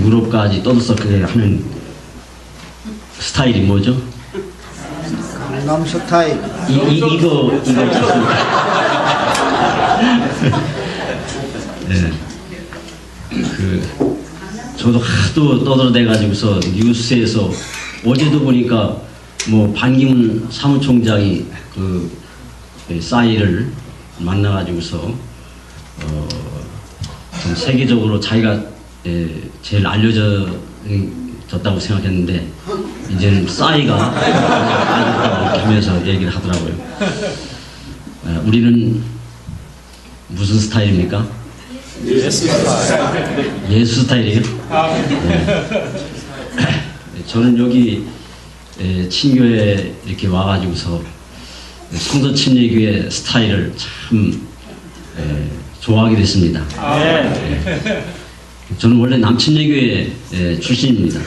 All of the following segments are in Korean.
유럽까지 떠들썩하게 하는 스타일이 뭐죠? 강남 스타일. 이거 네. 저도 하도 떠들어대가지고서 뉴스에서 어제도 보니까 뭐 반기문 사무총장이 싸이를 만나가지고서 좀 세계적으로 자기가 제일 알려졌다고 생각했는데 이제는 싸이가 알려졌다고 이렇게 하면서 얘기를 하더라고요. 우리는 무슨 스타일입니까? 예수 스타일. 예수 스타일이에요? 네. 저는 여기 친교회 이렇게 와가지고서 성서 침례교회 스타일을 참 좋아하게 됐습니다. 네. 저는 원래 남침례교회 출신입니다.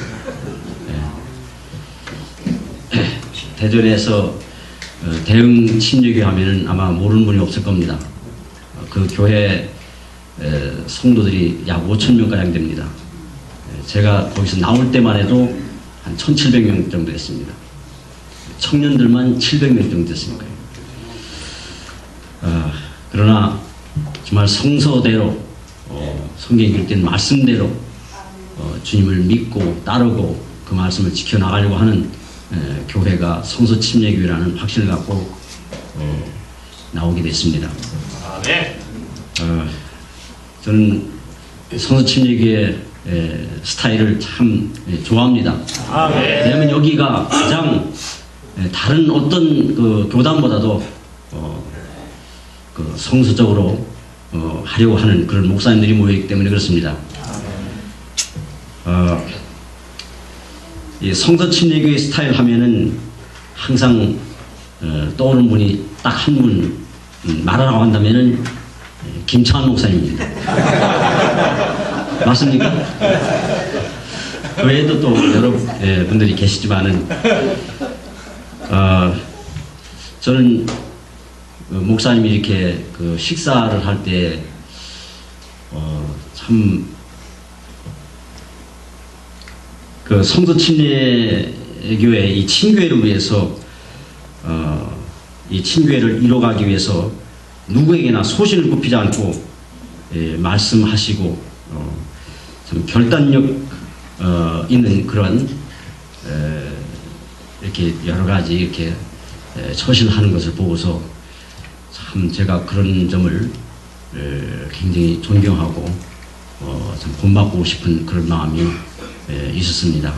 대전에서 대흥 침례교회 하면은 아마 모르는 분이 없을 겁니다. 그 교회 성도들이 약 5,000명가량 됩니다. 제가 거기서 나올 때만 해도 한 1,700명 정도 됐습니다. 청년들만 700명 정도 됐으니까요. 그러나 정말 성서대로 성경에 기록된 말씀대로 주님을 믿고 따르고 그 말씀을 지켜나가려고 하는 교회가 성서침례교회라는 확신을 갖고 나오게 됐습니다. 네. 저는 성서침례교회 스타일을 참 좋아합니다. 네. 왜냐하면 여기가 가장 다른 어떤 교단보다도 성서적으로 하려고 하는 그런 목사님들이 모여있기 때문에 그렇습니다. 이 성서침례교회 스타일 하면은 항상 떠오르는 분이 딱 한 분 말하라고 한다면은 김창환 목사님입니다. 맞습니까? 그 외에도 또 여러 분들이 계시지만은 저는 목사님이 이렇게 식사를 할 때 참 성서침례교회 이 친교회를 위해서 이 친교회를 이뤄가기 위해서 누구에게나 소신을 굽히지 않고 말씀하시고 참 결단력 있는 그런 이렇게 여러 가지 이렇게 처신하는 것을 보고서 참 제가 그런 점을 굉장히 존경하고 참 본받고 싶은 그런 마음이 있었습니다.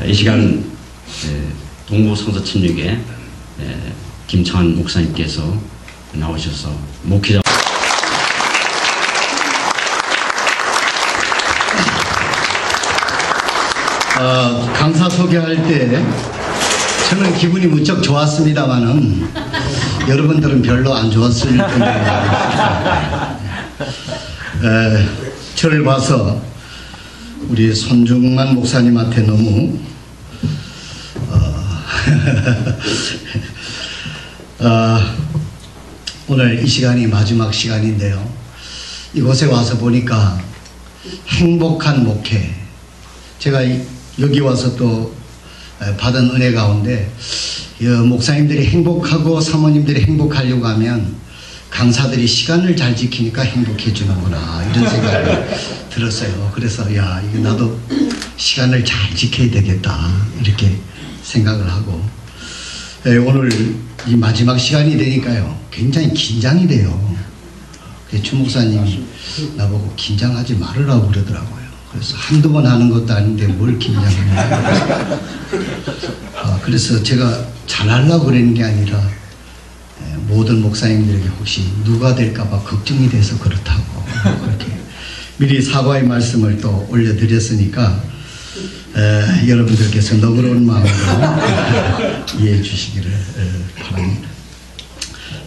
이 시간 동부성서침례교회 김창환 목사님께서 나오셔서 목회자 강사 소개할 때 저는 기분이 무척 좋았습니다만은 여러분들은 별로 안 좋았을 겁니다. 저를 봐서 우리 손중만 목사님한테 너무 오늘 이 시간이 마지막 시간인데요. 이곳에 와서 보니까 행복한 목회, 제가 여기 와서 또 받은 은혜 가운데 목사님들이 행복하고 사모님들이 행복하려고 하면 강사들이 시간을 잘 지키니까 행복해지는구나 이런 생각이 들었어요. 그래서 야, 이거 나도 시간을 잘 지켜야 되겠다 이렇게 생각을 하고 오늘 이 마지막 시간이 되니까요 굉장히 긴장이 돼요. 최 목사님이 나보고 긴장하지 말으라고 그러더라고요. 그래서 한두 번 하는 것도 아닌데 뭘 긴장하냐. 그래서 제가 잘하려고 그러는 게 아니라 모든 목사님들에게 혹시 누가 될까봐 걱정이 돼서 그렇다고 그렇게 미리 사과의 말씀을 또 올려드렸으니까 여러분들께서 너그러운 마음으로 이해해 주시기를 바랍니다.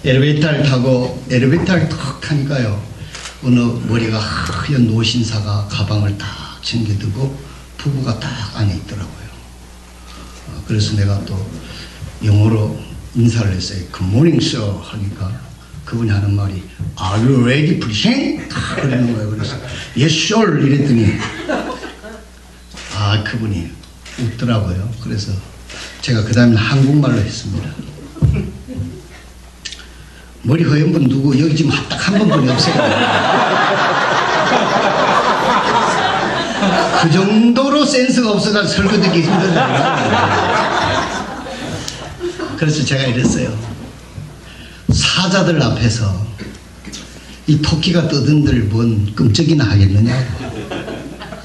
엘리베이터를 타고 엘리베이터를 탁 하니까요 어느 머리가 하얀 노신사가 가방을 딱 챙겨두고 부부가 딱 안에 있더라고요. 그래서 내가 또 영어로 인사를 했어요. Good morning, sir 하니까 그분이 하는 말이 Are you ready, please? 그러는 거예요. 그래서 Yes, sir 이랬더니 그분이 웃더라고요. 그래서 제가 그 다음에 한국말로 했습니다. 머리 허연 분 누구? 여기 지금 딱 한 분이 없어요. 그 정도로 센스가 없어서 설교 듣기 힘들어요. 그래서 제가 이랬어요. 사자들 앞에서 이 토끼가 떠든들 뭔 끔찍이나 하겠느냐고.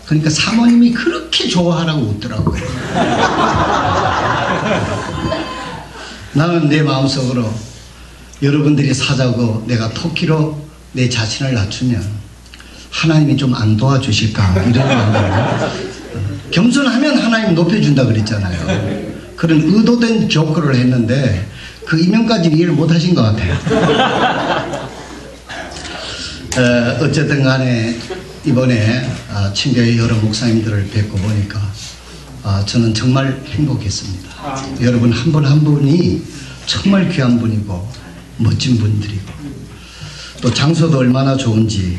그러니까 사모님이 그렇게 좋아하라고 웃더라고요. 나는 내 마음속으로 여러분들이 사자고 내가 토끼로 내 자신을 낮추면 하나님이 좀 안 도와주실까 이런 마음으로 겸손하면 하나님 높여준다 그랬잖아요. 그런 의도된 조커를 했는데 그 이면까지 이해를 못하신 것 같아요. 어쨌든 간에 이번에 친교회 여러 목사님들을 뵙고 보니까 저는 정말 행복했습니다. 여러분 한 분 한 분이 정말 귀한 분이고 멋진 분들이고 또 장소도 얼마나 좋은지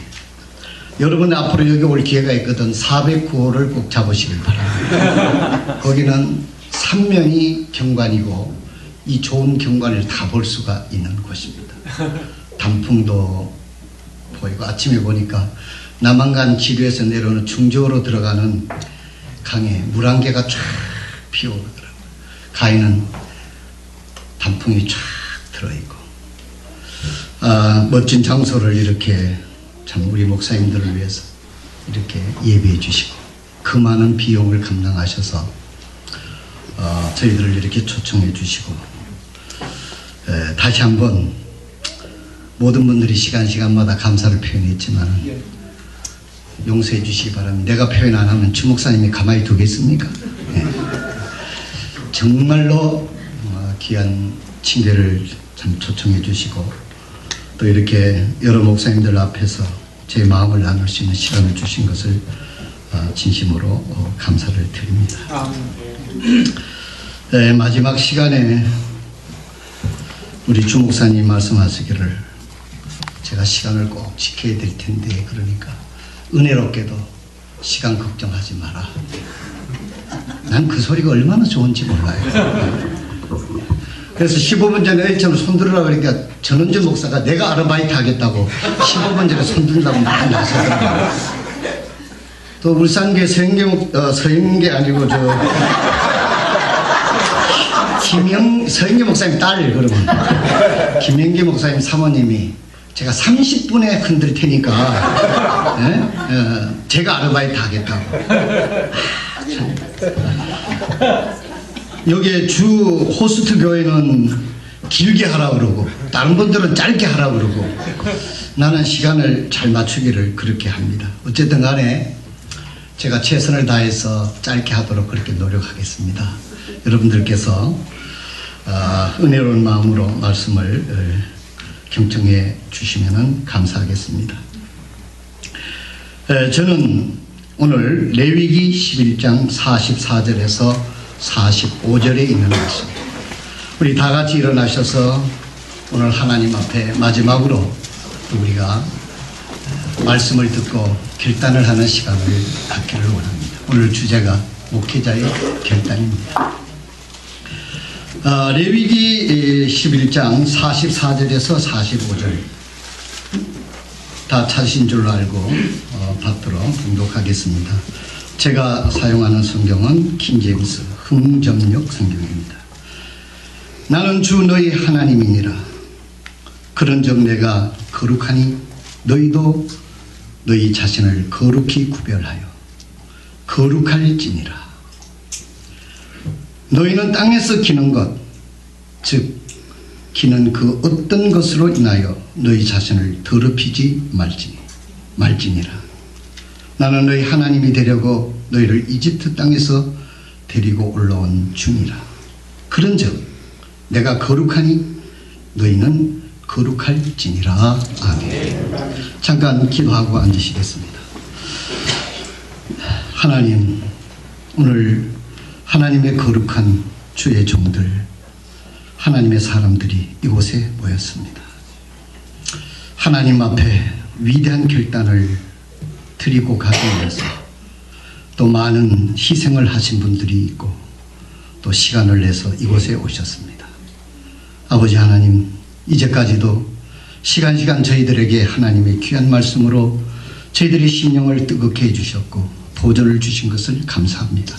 여러분 앞으로 여기 올 기회가 있거든 409호를 꼭 잡으시길 바랍니다. 거기는 삼면이 경관이고 이 좋은 경관을 다 볼 수가 있는 곳입니다. 단풍도 보이고 아침에 보니까 남한강 지류에서 내려오는 중조로 들어가는 강에 물안개가 쫙 피어오르더라고요. 가에는 단풍이 쫙 들어있고 멋진 장소를 이렇게 참 우리 목사님들을 위해서 이렇게 예배해 주시고 그 많은 비용을 감당하셔서 저희들을 이렇게 초청해 주시고 다시 한번 모든 분들이 시간마다 감사를 표현했지만 용서해 주시기 바랍니다. 내가 표현 안 하면 주 목사님이 가만히 두겠습니까? 네. 정말로 귀한 친교를 참 초청해 주시고 또 이렇게 여러 목사님들 앞에서 제 마음을 나눌 수 있는 시간을 주신 것을 진심으로 감사를 드립니다. 네, 마지막 시간에 우리 주 목사님 말씀하시기를 제가 시간을 꼭 지켜야 될 텐데 그러니까 은혜롭게도 시간 걱정하지 마라. 난 그 소리가 얼마나 좋은지 몰라요. 그래서 15분 전에 A처럼 손들으라고 그러니까 전원준 목사가 내가 아르바이트 하겠다고 15분 전에 손든다고 막 나서더라고요. 또 울산계 서영계 아니고 서영계 목사님 딸 그러면 김영기 목사님 사모님이 제가 30분에 흔들 테니까 제가 아르바이트 하겠다고. 여기에 주 호스트 교회는 길게 하라 그러고 다른 분들은 짧게 하라 그러고 나는 시간을 잘 맞추기를 그렇게 합니다. 어쨌든 간에 제가 최선을 다해서 짧게 하도록 그렇게 노력하겠습니다. 여러분들께서 은혜로운 마음으로 말씀을 경청해 주시면 감사하겠습니다. 저는 오늘 레위기 11장 44절에서 45절에 있는 말씀 우리 다 같이 일어나셔서 오늘 하나님 앞에 마지막으로 우리가 말씀을 듣고 결단을 하는 시간을 갖기를 원합니다. 오늘 주제가 목회자의 결단입니다. 레위기 11장 44절에서 45절 다 찾으신 줄로 알고 받들어 봉독하겠습니다. 제가 사용하는 성경은 킹제임스 흥정역 성경입니다. 나는 주 너희 하나님이니라. 그런즉 내가 거룩하니 너희도 너희 자신을 거룩히 구별하여 거룩할지니라. 너희는 땅에서 기는 것, 즉 기는 그 어떤 것으로 인하여 너희 자신을 더럽히지 말지니라. 나는 너희 하나님이 되려고 너희를 이집트 땅에서 데리고 올라온 중이라. 그런즉 내가 거룩하니 너희는 거룩할지니라. 아멘. 잠깐 기도하고 앉으시겠습니다. 하나님, 오늘 하나님의 거룩한 주의 종들, 하나님의 사람들이 이곳에 모였습니다. 하나님 앞에 위대한 결단을 드리고 가기 위해서 또 많은 희생을 하신 분들이 있고 또 시간을 내서 이곳에 오셨습니다. 아버지 하나님, 이제까지도 시간 저희들에게 하나님의 귀한 말씀으로 저희들의 심령을 뜨겁게 해주셨고 보존을 주신 것을 감사합니다.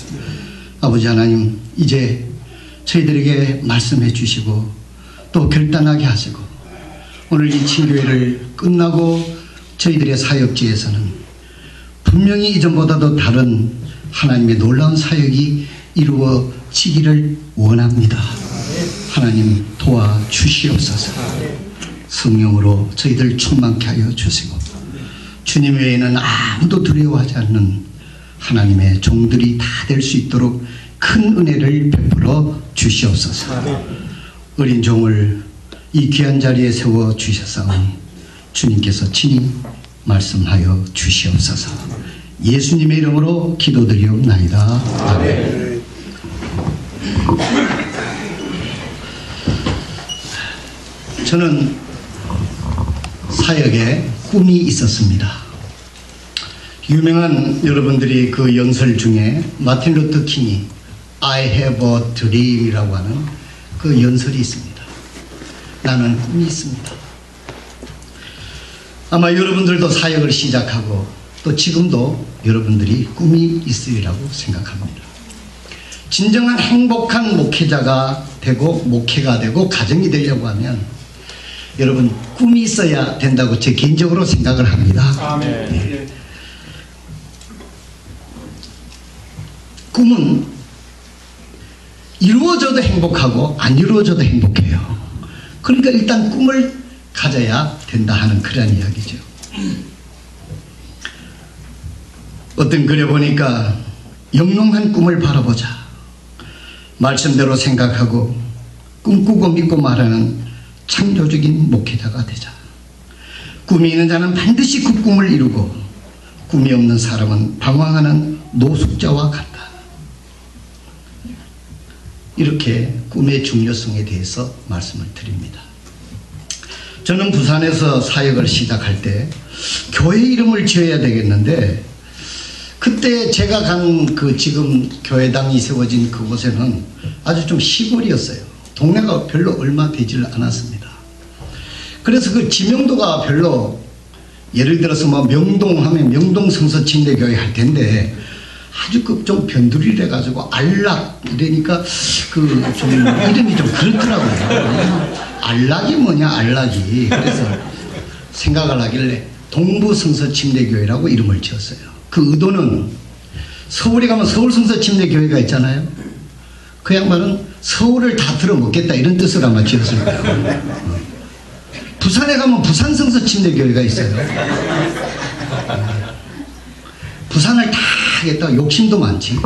아버지 하나님, 이제 저희들에게 말씀해 주시고 또 결단하게 하시고 오늘 이 친교회를 끝나고 저희들의 사역지에서는 분명히 이전보다도 다른 하나님의 놀라운 사역이 이루어지기를 원합니다. 하나님 도와주시옵소서. 성령으로 저희들 충만케 하여 주시고 주님 외에는 아무도 두려워하지 않는 하나님의 종들이 다 될 수 있도록 큰 은혜를 베풀어 주시옵소서. 어린 종을 이 귀한 자리에 세워 주셨사오니 주님께서 친히 말씀하여 주시옵소서. 예수님의 이름으로 기도드리옵나이다. 아멘. 저는 사역에 꿈이 있었습니다. 유명한 여러분들이 그 연설 중에 마틴 루터 킹이 I have a dream이라고 하는 그 연설이 있습니다. 나는 꿈이 있습니다. 아마 여러분들도 사역을 시작하고 또 지금도 여러분들이 꿈이 있으리라고 생각합니다. 진정한 행복한 목회자가 되고 목회가 되고 가정이 되려고 하면 여러분 꿈이 있어야 된다고 제 개인적으로 생각을 합니다. 아멘. 네. 꿈은 이루어져도 행복하고 안 이루어져도 행복해요. 그러니까 일단 꿈을 가져야 된다 하는 그런 이야기죠. 어떤 글에 보니까 영롱한 꿈을 바라보자. 말씀대로 생각하고 꿈꾸고 믿고 말하는 창조적인 목회자가 되자. 꿈이 있는 자는 반드시 그 꿈을 이루고 꿈이 없는 사람은 방황하는 노숙자와 같다. 이렇게 꿈의 중요성에 대해서 말씀을 드립니다. 저는 부산에서 사역을 시작할 때 교회 이름을 지어야 되겠는데 그때 제가 간 그 지금 교회당이 세워진 그곳에는 아주 좀 시골이었어요. 동네가 별로 얼마 되질 않았습니다. 그래서 그 지명도가 별로 예를 들어서 뭐 명동 하면 명동 성서침례교회 할 텐데 아주 그 좀 변두리를 해가지고 알락 이러니까 그 좀 이름이 좀 그렇더라고요. 알락이 뭐냐 알락이. 그래서 생각을 하길래 동부성서침례교회라고 이름을 지었어요. 그 의도는 서울에 가면 서울성서침례교회가 있잖아요. 그 양반은 서울을 다 들어먹겠다 이런 뜻을 아마 지었을 거예요. 부산에 가면 부산성서침례교회가 있어요. 부산을 다 하겠다 욕심도 많지.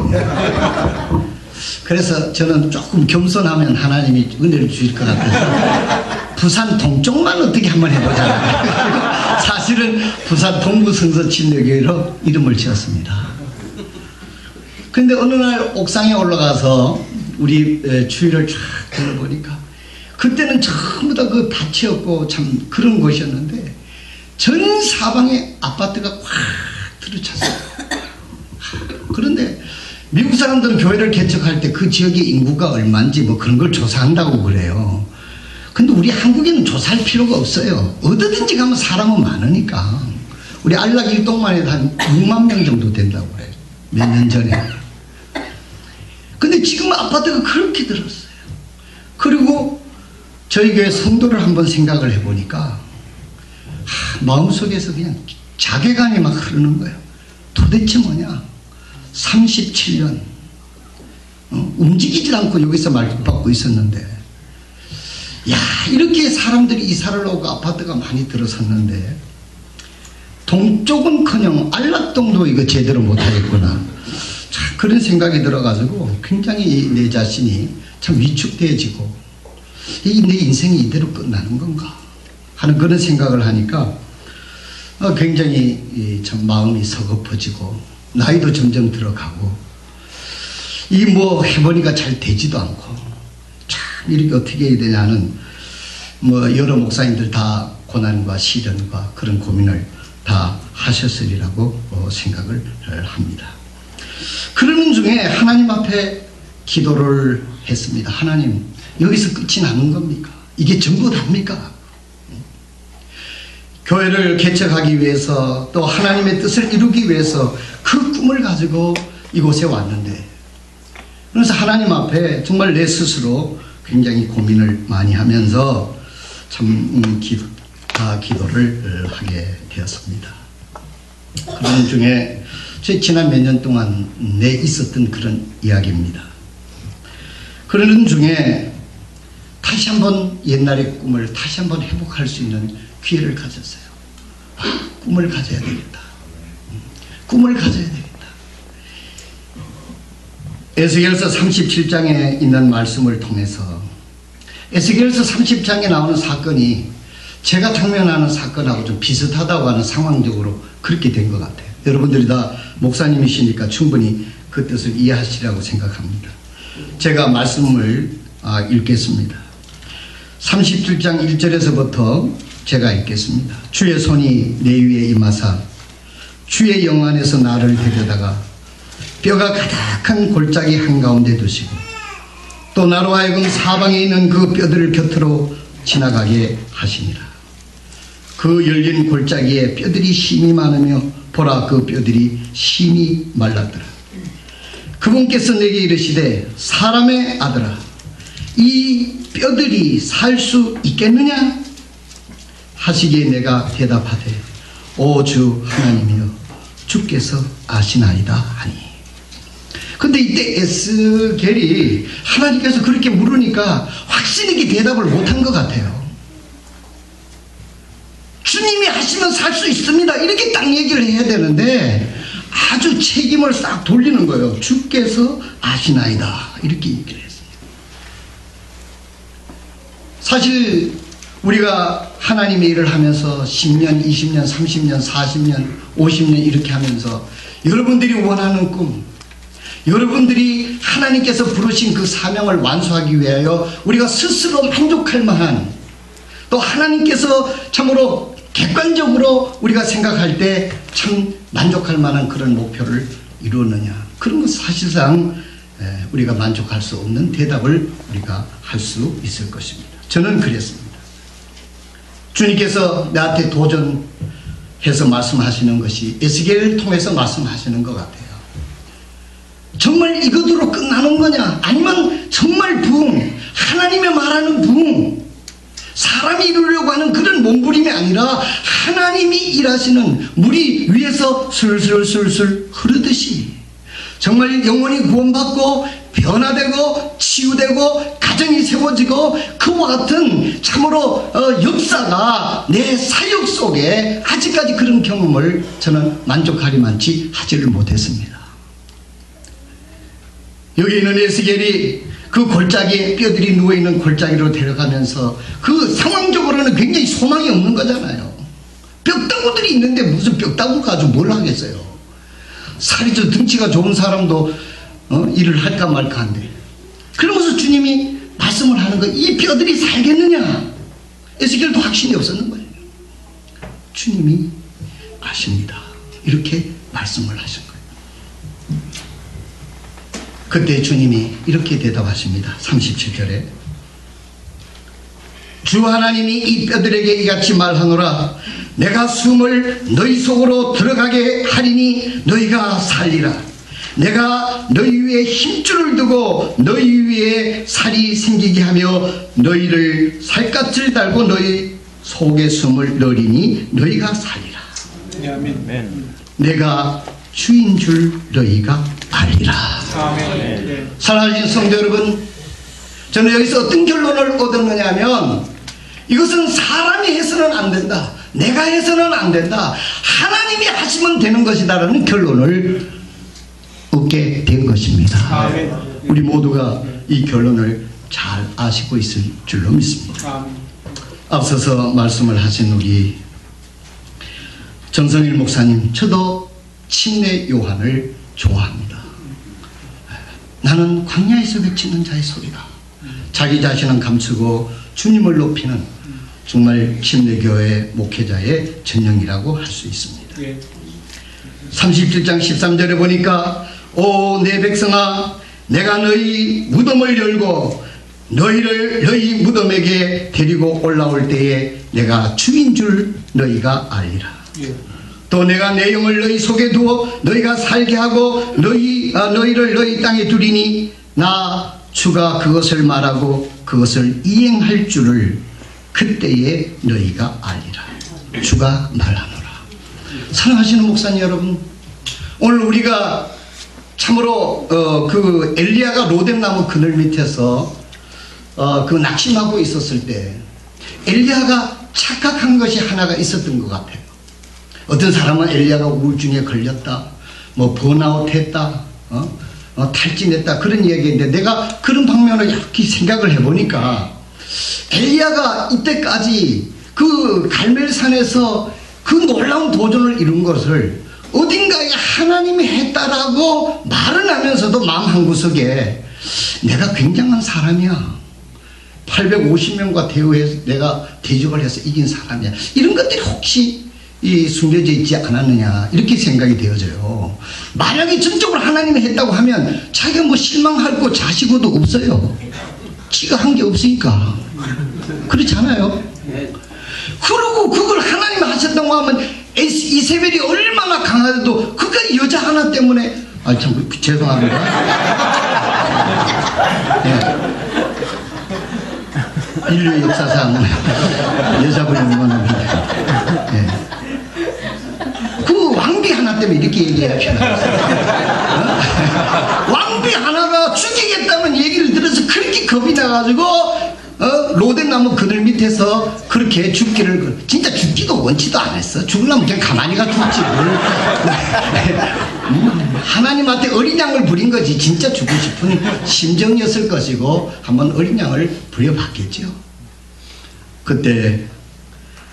그래서 저는 조금 겸손하면 하나님이 은혜를 주실 것 같아서 부산 동쪽만 어떻게 한번 해보자. 사실은 부산 동부성서침례교회로 이름을 지었습니다. 근데 어느 날 옥상에 올라가서 우리 주위를 쫙 둘러보니까 그때는 전부 다 그 밭이었고 참 그런 곳이었는데 전 사방에 아파트가 꽉 들어찼어요. 그런데 미국 사람들은 교회를 개척할 때 그 지역의 인구가 얼마인지 뭐 그런 걸 조사한다고 그래요. 근데 우리 한국에는 조사할 필요가 없어요. 어디든지 가면 사람은 많으니까. 우리 안락 일동만 해도 한 6만 명 정도 된다고 그래요. 몇 년 전에. 근데 지금 아파트가 그렇게 들었어요. 그리고 저희 교회 성도를 한번 생각을 해보니까 마음속에서 그냥 자괴감이 막 흐르는 거예요. 도대체 뭐냐 37년 움직이질 않고 여기서 말받고 있었는데 야 이렇게 사람들이 이사를 오고 아파트가 많이 들어섰는데 동쪽은커녕 안락동도 이거 제대로 못하겠구나. 자, 그런 생각이 들어가지고 굉장히 내 자신이 참 위축되어지고 내 인생이 이대로 끝나는 건가 하는 그런 생각을 하니까 굉장히 참 마음이 서글퍼지고 나이도 점점 들어가고 이 뭐 해보니까 잘 되지도 않고 참 이렇게 어떻게 해야 되냐는 뭐 여러 목사님들 다 고난과 시련과 그런 고민을 다 하셨으리라고 생각을 합니다. 그러는 중에 하나님 앞에 기도를 했습니다. 하나님, 여기서 끝이 나는 겁니까? 이게 전부 답니까? 교회를 개척하기 위해서 또 하나님의 뜻을 이루기 위해서 그 꿈을 가지고 이곳에 왔는데, 그래서 하나님 앞에 정말 내 스스로 굉장히 고민을 많이 하면서 참 기도를 하게 되었습니다. 그런 중에 지난 몇 년 동안 내 있었던 그런 이야기입니다. 그러는 중에 다시 한번 옛날의 꿈을 다시 한번 회복할 수 있는 기회를 가졌어요. 꿈을 가져야 되겠다. 꿈을 가져야 되겠다. 에스겔서 37장에 있는 말씀을 통해서, 에스겔서 30장에 나오는 사건이 제가 당면하는 사건하고 좀 비슷하다고 하는 상황적으로 그렇게 된 것 같아요. 여러분들이 다 목사님이시니까 충분히 그 뜻을 이해하시리라고 생각합니다. 제가 말씀을 읽겠습니다. 37장 1절에서부터 제가 읽겠습니다. 주의 손이 내 위에 임하사 주의 영 안에서 나를 데려다가 뼈가 가득한 골짜기 한가운데 두시고 또 나로 하여금 사방에 있는 그 뼈들을 곁으로 지나가게 하시니라. 그 열린 골짜기에 뼈들이 심이 많으며 보라, 그 뼈들이 심이 말랐더라. 그분께서 내게 이르시되 사람의 아들아, 이 뼈들이 살 수 있겠느냐 하시기에 내가 대답하되 오 주 하나님이여, 주께서 아시나이다 하니. 근데 이때 에스겔이 하나님께서 그렇게 물으니까 확실히 이렇게 대답을 못한 것 같아요. 주님이 하시면 살 수 있습니다, 이렇게 딱 얘기를 해야 되는데 아주 책임을 싹 돌리는 거예요. 주께서 아시나이다, 이렇게 얘기를 했어요. 사실 우리가 하나님의 일을 하면서 10년, 20년, 30년, 40년, 50년 이렇게 하면서 여러분들이 원하는 꿈, 여러분들이 하나님께서 부르신 그 사명을 완수하기 위하여 우리가 스스로 만족할 만한, 또 하나님께서 참으로 객관적으로 우리가 생각할 때 참 만족할 만한 그런 목표를 이루었느냐, 그런 것 사실상 우리가 만족할 수 없는 대답을 우리가 할 수 있을 것입니다. 저는 그랬습니다. 주님께서 나한테 도전해서 말씀하시는 것이 에스겔을 통해서 말씀하시는 것 같아요. 정말 이것으로 끝나는 거냐, 아니면 정말 부흥, 하나님의 말하는 부흥, 사람이 이루려고 하는 그런 몸부림이 아니라 하나님이 일하시는 물이 위에서 술술술술 흐르듯이 정말 영혼이 구원받고 변화되고 치유되고 가정이 세워지고 그와 같은 참으로 역사가 내 사역 속에 아직까지 그런 경험을 저는 만족하리만치 하지를 못했습니다. 여기 있는 에스겔이 그 골짜기에 뼈들이 누워있는 골짜기로 데려가면서 그 상황적으로는 굉장히 소망이 없는 거잖아요. 뼈다구들이 있는데 무슨 뼈다구 가지고 뭘 하겠어요. 살이 좀 등치가 좋은 사람도 일을 할까 말까 한데, 그러면서 주님이 말씀을 하는 거, 이 뼈들이 살겠느냐, 에스겔도 확신이 없었는 거예요. 주님이 아십니다, 이렇게 말씀을 하신 거예요. 그때 주님이 이렇게 대답하십니다. 37절에 주 하나님이 이 뼈들에게 이같이 말하노라. 내가 숨을 너희 속으로 들어가게 하리니 너희가 살리라. 내가 너희 위에 힘줄을 두고 너희 위에 살이 생기게 하며 너희를 살갗을 달고 너희 속에 숨을 넣으리니 너희가 살리라. 아멘. 내가 주인 줄 너희가 알리라. 아멘. 사랑하신 성도 여러분, 저는 여기서 어떤 결론을 얻었느냐 하면, 이것은 사람이 해서는 안 된다, 내가 해서는 안 된다, 하나님이 하시면 되는 것이다라는 결론을 얻게 된 것입니다. 아멘. 우리 모두가 이 결론을 잘 아시고 있을 줄로 믿습니다. 아멘. 앞서서 말씀을 하신 우리 정성일 목사님, 저도 침례 요한을 좋아합니다. 나는 광야에서 외치는 자의 소리다. 자기 자신은 감추고 주님을 높이는 정말 침례교회 목회자의 전형이라고 할 수 있습니다. 37장 13절에 보니까 오 내 백성아, 내가 너희 무덤을 열고 너희 무덤에게 데리고 올라올 때에 내가 주인 줄 너희가 알리라. 또 내가 내 영을 너희 속에 두어 너희가 살게 하고 너희를 너희 땅에 두리니 나 주가 그것을 말하고 그것을 이행할 줄을 그때에 너희가 알리라. 주가 말하노라. 사랑하시는 목사님 여러분, 오늘 우리가 참으로 그 엘리야가 로뎀나무 그늘 밑에서 그 낙심하고 있었을 때 엘리야가 착각한 것이 하나가 있었던 것 같아요. 어떤 사람은 엘리야가 우울증에 걸렸다, 뭐 번아웃했다, 탈진했다, 그런 이야기인데 내가 그런 방면을 이렇게 생각을 해보니까 엘리야가 이때까지 그 갈멜산에서 그 놀라운 도전을 이룬 것을 어딘가에 하나님이 했다라고 말은 하면서도 마음 한구석에 내가 굉장한 사람이야, 850명과 대우해서 내가 대적을 해서 이긴 사람이야, 이런 것들이 혹시 숨겨져 있지 않았느냐, 이렇게 생각이 되어져요. 만약에 전적으로 하나님이 했다고 하면 자기가 뭐 실망할 거 자시고도 없어요. 지가 한 게 없으니까. 그렇지 않아요? 그리고 그걸 하나님이 하셨다고 하면 이세벨이 얼마나 강하대도 그까지 여자 하나 때문에, 참 죄송합니다. 네. 인류의 역사상 여자분이 응원합니다. 네. 그 왕비 하나 때문에 이렇게 얘기해야 편하겠어요. 왕비 하나가 죽이겠다는 얘기를 들어서 그렇게 겁이 나가지고 로뎀나무 그늘 밑에서 그렇게 죽기를, 진짜 죽기도 원치도 않았어. 죽으려면 그냥 가만히 가 죽지 뭘. 하나님한테 어린 양을 부린 거지 진짜 죽고 싶은 심정이었을 것이고 한번 어린 양을 부려봤겠죠. 그때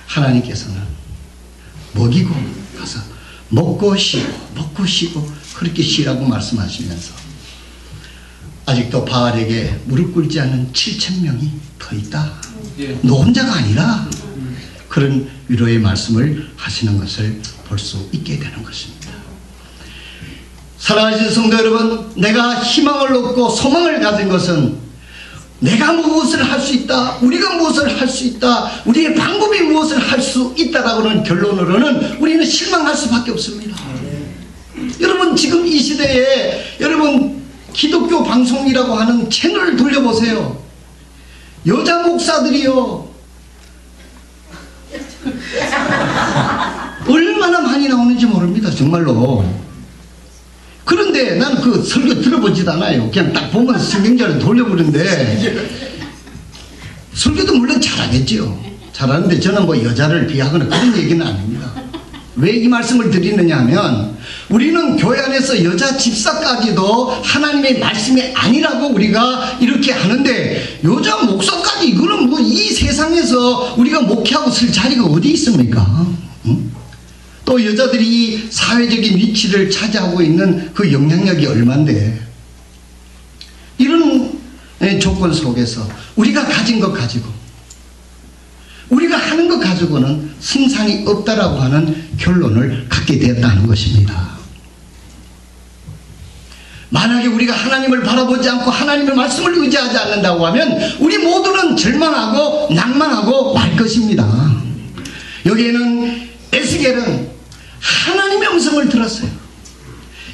하나님께서는 먹이고 가서 먹고 쉬고 그렇게 쉬라고 말씀하시면서 아직도 바알에게 무릎 꿇지 않은 7,000명이 더 있다. 너 혼자가 아니라, 그런 위로의 말씀을 하시는 것을 볼 수 있게 되는 것입니다. 사랑하시는 성도 여러분, 내가 희망을 얻고 소망을 가진 것은 내가 무엇을 할 수 있다, 우리가 무엇을 할 수 있다, 우리의 방법이 무엇을 할 수 있다라고는 결론으로는 우리는 실망할 수밖에 없습니다. 여러분 지금 이 시대에 여러분 기독교 방송이라고 하는 채널을 돌려보세요. 여자 목사들이요 얼마나 많이 나오는지 모릅니다, 정말로. 그런데 난 그 설교 들어보지도 않아요. 그냥 딱 보면 성경절을 돌려보는데, 설교도 물론 잘하겠지요. 잘하는데 저는 뭐 여자를 비하거나 그런 얘기는 아닙니다. 왜 이 말씀을 드리느냐 하면, 우리는 교회 안에서 여자 집사까지도 하나님의 말씀이 아니라고 우리가 이렇게 하는데, 여자 목사까지, 이거는 뭐 이 세상에서 우리가 목회하고 쓸 자리가 어디 있습니까? 응? 또 여자들이 사회적인 위치를 차지하고 있는 그 영향력이 얼만데, 이런 조건 속에서 우리가 가진 것 가지고, 우리가 하는 것 가지고는 승산이 없다라고 하는 결론을 갖게 되었다는 것입니다. 만약에 우리가 하나님을 바라보지 않고 하나님의 말씀을 의지하지 않는다고 하면 우리 모두는 절망하고 낭만하고 말 것입니다. 여기에는 에스겔은 하나님의 음성을 들었어요.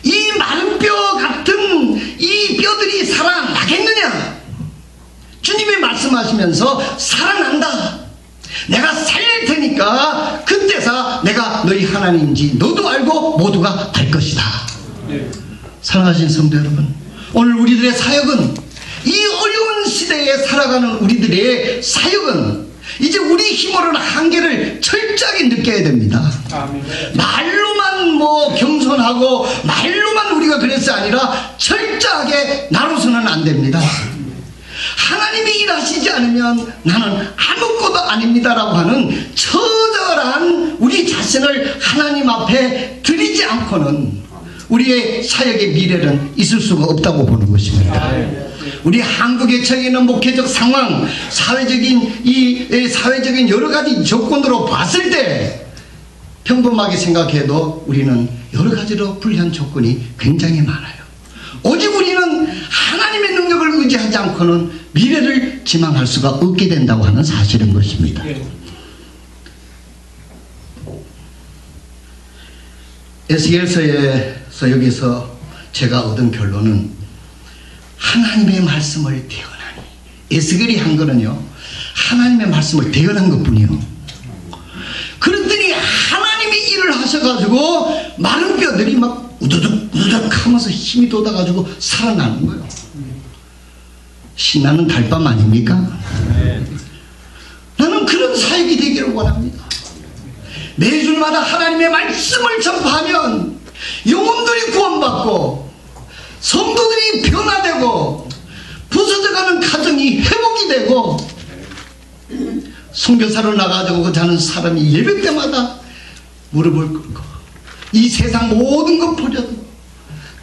이 마른 뼈 같은 이 뼈들이 살아나겠느냐? 주님이 말씀하시면서 살아난다. 내가 살릴 테니까 그때서 내가 너희 하나님인지 너도 알고 모두가 알 것이다. 네. 사랑하신 성도 여러분, 오늘 우리들의 사역은, 이 어려운 시대에 살아가는 우리들의 사역은 이제 우리 힘으로는 한계를 철저하게 느껴야 됩니다. 아멘. 말로만 뭐 겸손하고 말로만 우리가 그랬어 아니라 철저하게 나로서는 안 됩니다. 하나님이 일하시지 않으면 나는 아무것도 아닙니다라고 하는 처절한 우리 자신을 하나님 앞에 드리지 않고는 우리의 사역의 미래는 있을 수가 없다고 보는 것입니다. 우리 한국에 처해 있는 목회적 상황, 사회적인 여러 가지 조건으로 봤을 때 평범하게 생각해도 우리는 여러 가지로 불리한 조건이 굉장히 많아요. 않고는 미래를 지망할 수가 없게 된다고 하는 사실인 것입니다. 에스겔서에서 여기서 제가 얻은 결론은 하나님의 말씀을 대언하니, 에스겔이 한 거는요 하나님의 말씀을 대언한 것뿐이요. 그랬더니 하나님이 일을 하셔가지고 마른 뼈들이 막 우두둑 우두둑 하면서 힘이 돋아가지고 살아나는 거예요. 신나는 달밤 아닙니까? 나는 그런 사역이 되기를 원합니다. 매주마다 하나님의 말씀을 전파하면 영혼들이 구원받고 성도들이 변화되고 부서져가는 가정이 회복이 되고 선교사로 나가지고 자는 사람이 예배 때마다 무릎을 꿇고 이 세상 모든 것 버려도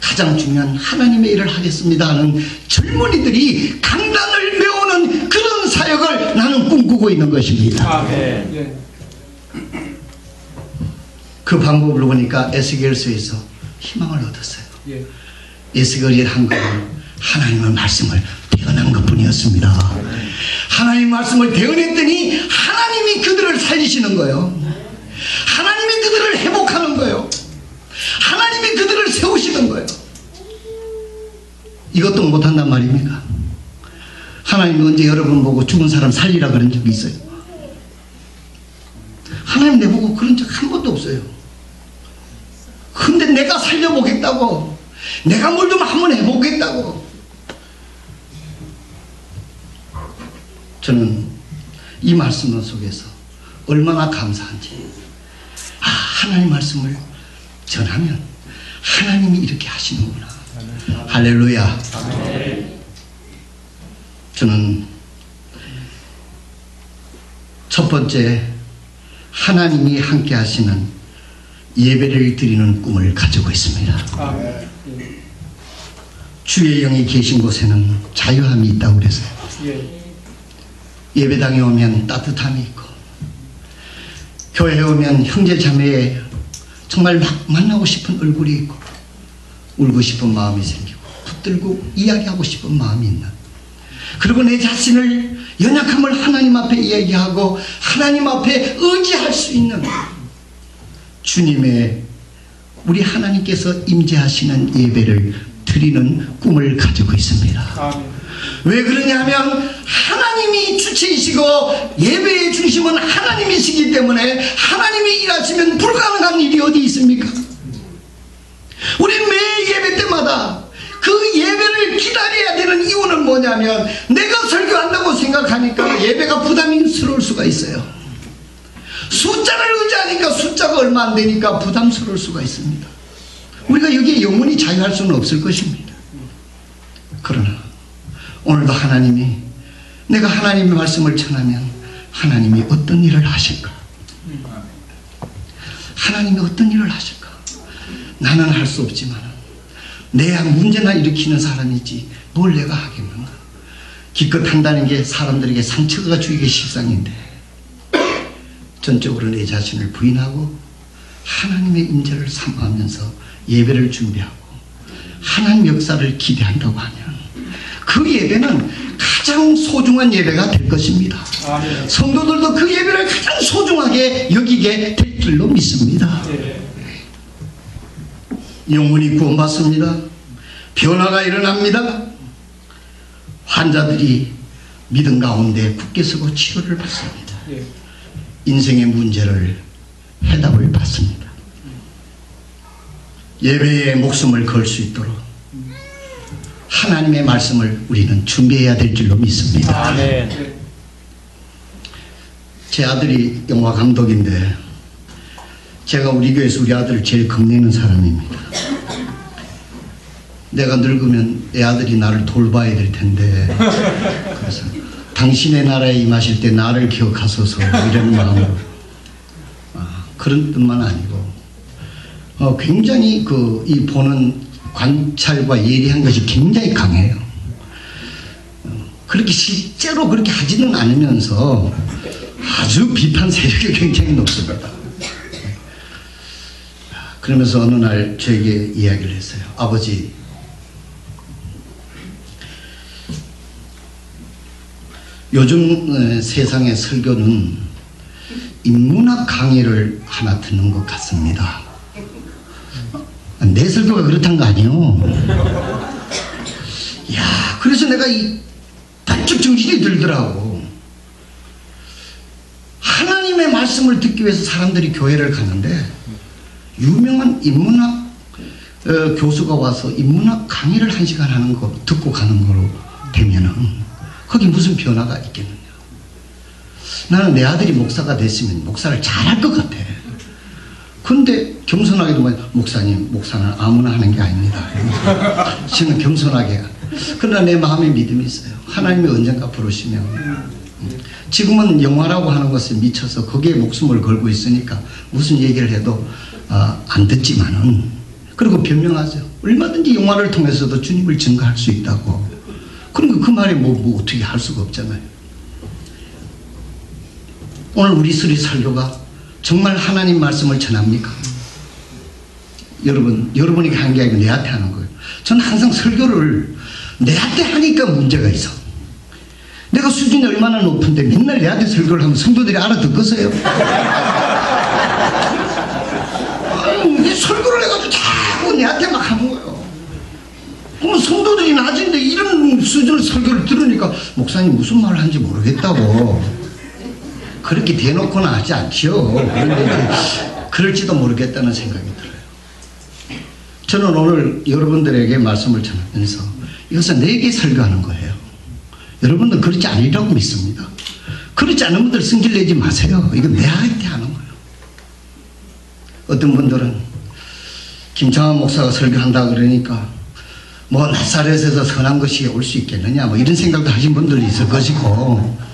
가장 중요한 하나님의 일을 하겠습니다 하는 젊은이들이 강단을 메우는 그런 사역을 나는 꿈꾸고 있는 것입니다. 아멘. 그 방법을 보니까 에스겔서에서 희망을 얻었어요. 에스겔이 한 것은 하나님의 말씀을 대언한 것뿐이었습니다. 하나님 말씀을 대언했더니 하나님이 그들을 살리시는 거예요. 하나님이 그들을 회복하는 거예요. 하나님이 그들을 세우시는 거예요. 이것도 못한단 말입니까? 하나님이 언제 여러분 보고 죽은 사람 살리라 그런 적이 있어요? 하나님 내보고 그런 적 한 번도 없어요. 근데 내가 살려보겠다고, 내가 뭘 좀 한번 해보겠다고. 저는 이 말씀 속에서 얼마나 감사한지, 하나님 말씀을 전하면 하나님이 이렇게 하시는구나. 할렐루야. 저는 첫 번째, 하나님이 함께 하시는 예배를 드리는 꿈을 가지고 있습니다. 주의 영이 계신 곳에는 자유함이 있다고 그랬어요. 예배당에 오면 따뜻함이 있고, 교회에 오면 형제 자매의 정말 막 만나고 싶은 얼굴이 있고, 울고 싶은 마음이 생기고, 붙들고 이야기하고 싶은 마음이 있는, 그리고 내 자신을 연약함을 하나님 앞에 이야기하고 하나님 앞에 의지할 수 있는 주님의, 우리 하나님께서 임재하시는 예배를 드리는 꿈을 가지고 있습니다. 왜 그러냐면 하나님이 주체이시고 예배의 중심은 하나님이시기 때문에 하나님이 일하시면 불가능한 일이 어디 있습니까? 우리는 매 예배 때마다 그 예배를 기다려야 되는 이유는 뭐냐면, 내가 설교한다고 생각하니까 예배가 부담스러울 수가 있어요. 숫자를 의지하니까 숫자가 얼마 안 되니까 부담스러울 수가 있습니다. 우리가 여기에 영원히 자유할 수는 없을 것입니다. 그러나 오늘도 하나님이, 내가 하나님의 말씀을 전하면 하나님이 어떤 일을 하실까? 하나님이 어떤 일을 하실까? 나는 할 수 없지만 내야 문제나 일으키는 사람이지 뭘 내가 하겠는가? 기껏 한다는 게 사람들에게 상처가 주이기 십상인데, 전적으로 내 자신을 부인하고 하나님의 임재를 사모하면서 예배를 준비하고 하나님 역사를 기대한다고 하면 그 예배는 가장 소중한 예배가 될 것입니다. 성도들도 그 예배를 가장 소중하게 여기게 될 줄로 믿습니다. 영혼이 구원받습니다. 변화가 일어납니다. 환자들이 믿음 가운데 굳게 서고 치료를 받습니다. 인생의 문제를 해답을 받습니다. 예배에 목숨을 걸 수 있도록 하나님의 말씀을 우리는 준비해야 될 줄로 믿습니다. 아멘. 제 아들이 영화 감독인데 제가 우리 교회에서 우리 아들을 제일 겁내는 사람입니다. 내가 늙으면 내 아들이 나를 돌봐야 될 텐데, 그래서 당신의 나라에 임하실 때 나를 기억하소서 이런 마음으로, 그런 뜻만 아니고 굉장히 이 보는 관찰과 예리한 것이 굉장히 강해요. 그렇게 실제로 그렇게 하지는 않으면서 아주 비판 세력이 굉장히 높습니다. 그러면서 어느 날 저에게 이야기를 했어요. 아버지, 요즘 세상의 설교는 인문학 강의를 하나 듣는 것 같습니다. 내 설교가 그렇단 거 아니에요. 야, 그래서 내가 번쩍 정신이 들더라고. 하나님의 말씀을 듣기 위해서 사람들이 교회를 가는데 유명한 인문학 교수가 와서 인문학 강의를 1시간 하는 거 듣고 가는 거로 되면은 거기 무슨 변화가 있겠느냐. 나는 내 아들이 목사가 됐으면 목사를 잘할 것 같아. 근데 겸손하게도 목사님, 목사는 아무나 하는 게 아닙니다. 저는 겸손하게. 그러나 내 마음에 믿음이 있어요. 하나님이 언젠가 부르시면. 지금은 영화라고 하는 것에 미쳐서 거기에 목숨을 걸고 있으니까 무슨 얘기를 해도 안 듣지만은, 그리고 변명하죠. 얼마든지 영화를 통해서도 주님을 증거할 수 있다고. 그러니까 그 말에 뭐 어떻게 할 수가 없잖아요. 오늘 우리 수리 설교가 정말 하나님 말씀을 전합니까? 여러분이 한 게 아니고 내한테 하는 거예요. 저는 항상 설교를 내한테 하니까 문제가 있어. 내가 수준이 얼마나 높은데 맨날 내한테 설교를 하면 성도들이 알아듣겠어요? 아니, 설교를 해가지고 자꾸 내한테 막 하는 거예요. 그러면 성도들이 낮은데 이런 수준의 설교를 들으니까 목사님 무슨 말을 하는지 모르겠다고. 그렇게 대놓고는 하지 않죠. 그런데 그럴지도 모르겠다는 생각이 들어요. 저는 오늘 여러분들에게 말씀을 전하면서 이것은 내게 설교하는 거예요. 여러분들은 그렇지 않으리라고 믿습니다. 그렇지 않은 분들 승질 내지 마세요. 이건 내한테 하는 거예요. 어떤 분들은 김창환 목사가 설교한다 그러니까 뭐 나사렛에서 선한 것이 올 수 있겠느냐 뭐 이런 생각도 하신 분들이 있을 것이고,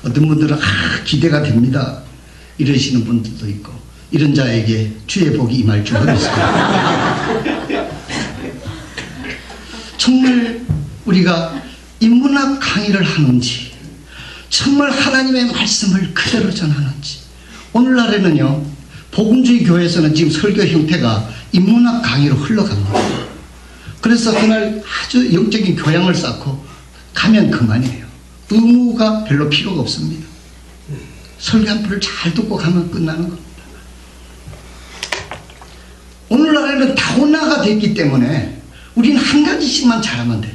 어떤 분들은 기대가 됩니다 이러시는 분들도 있고, 이런 자에게 주의 복이 임할 줄 믿습니다. 정말 우리가 인문학 강의를 하는지, 정말 하나님의 말씀을 그대로 전하는지. 오늘날에는요, 복음주의 교회에서는 지금 설교 형태가 인문학 강의로 흘러갑니다. 그래서 그날 아주 영적인 교양을 쌓고 가면 그만이에요. 의무가 별로 필요가 없습니다. 설교 한 풀을 잘 듣고 가면 끝나는 겁니다. 오늘날에는 다원화가 됐기 때문에 우리는 한 가지씩만 잘하면 돼요.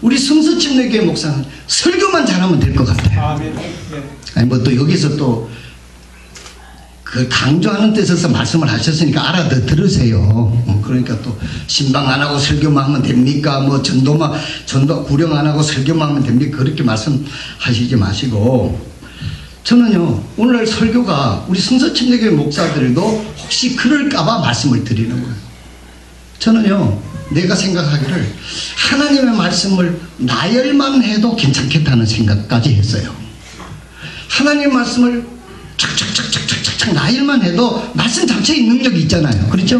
우리 성서침례교회 목사는 설교만 잘하면 될 것 같아요. 아니 뭐 또 여기서 또 그 강조하는 뜻에서 말씀을 하셨으니까 알아들으세요. 그러니까 또 신방 안 하고 설교만 하면 됩니까? 뭐 전도 구령 안 하고 설교만 하면 됩니까? 그렇게 말씀하시지 마시고, 저는요 오늘날 설교가 우리 성서침례교회 목사들도 혹시 그럴까봐 말씀을 드리는 거예요. 저는요 내가 생각하기를 하나님의 말씀을 나열만 해도 괜찮겠다는 생각까지 했어요. 하나님의 말씀을 착착착착착착 나열만 해도 말씀 자체의 능력이 있잖아요. 그렇죠?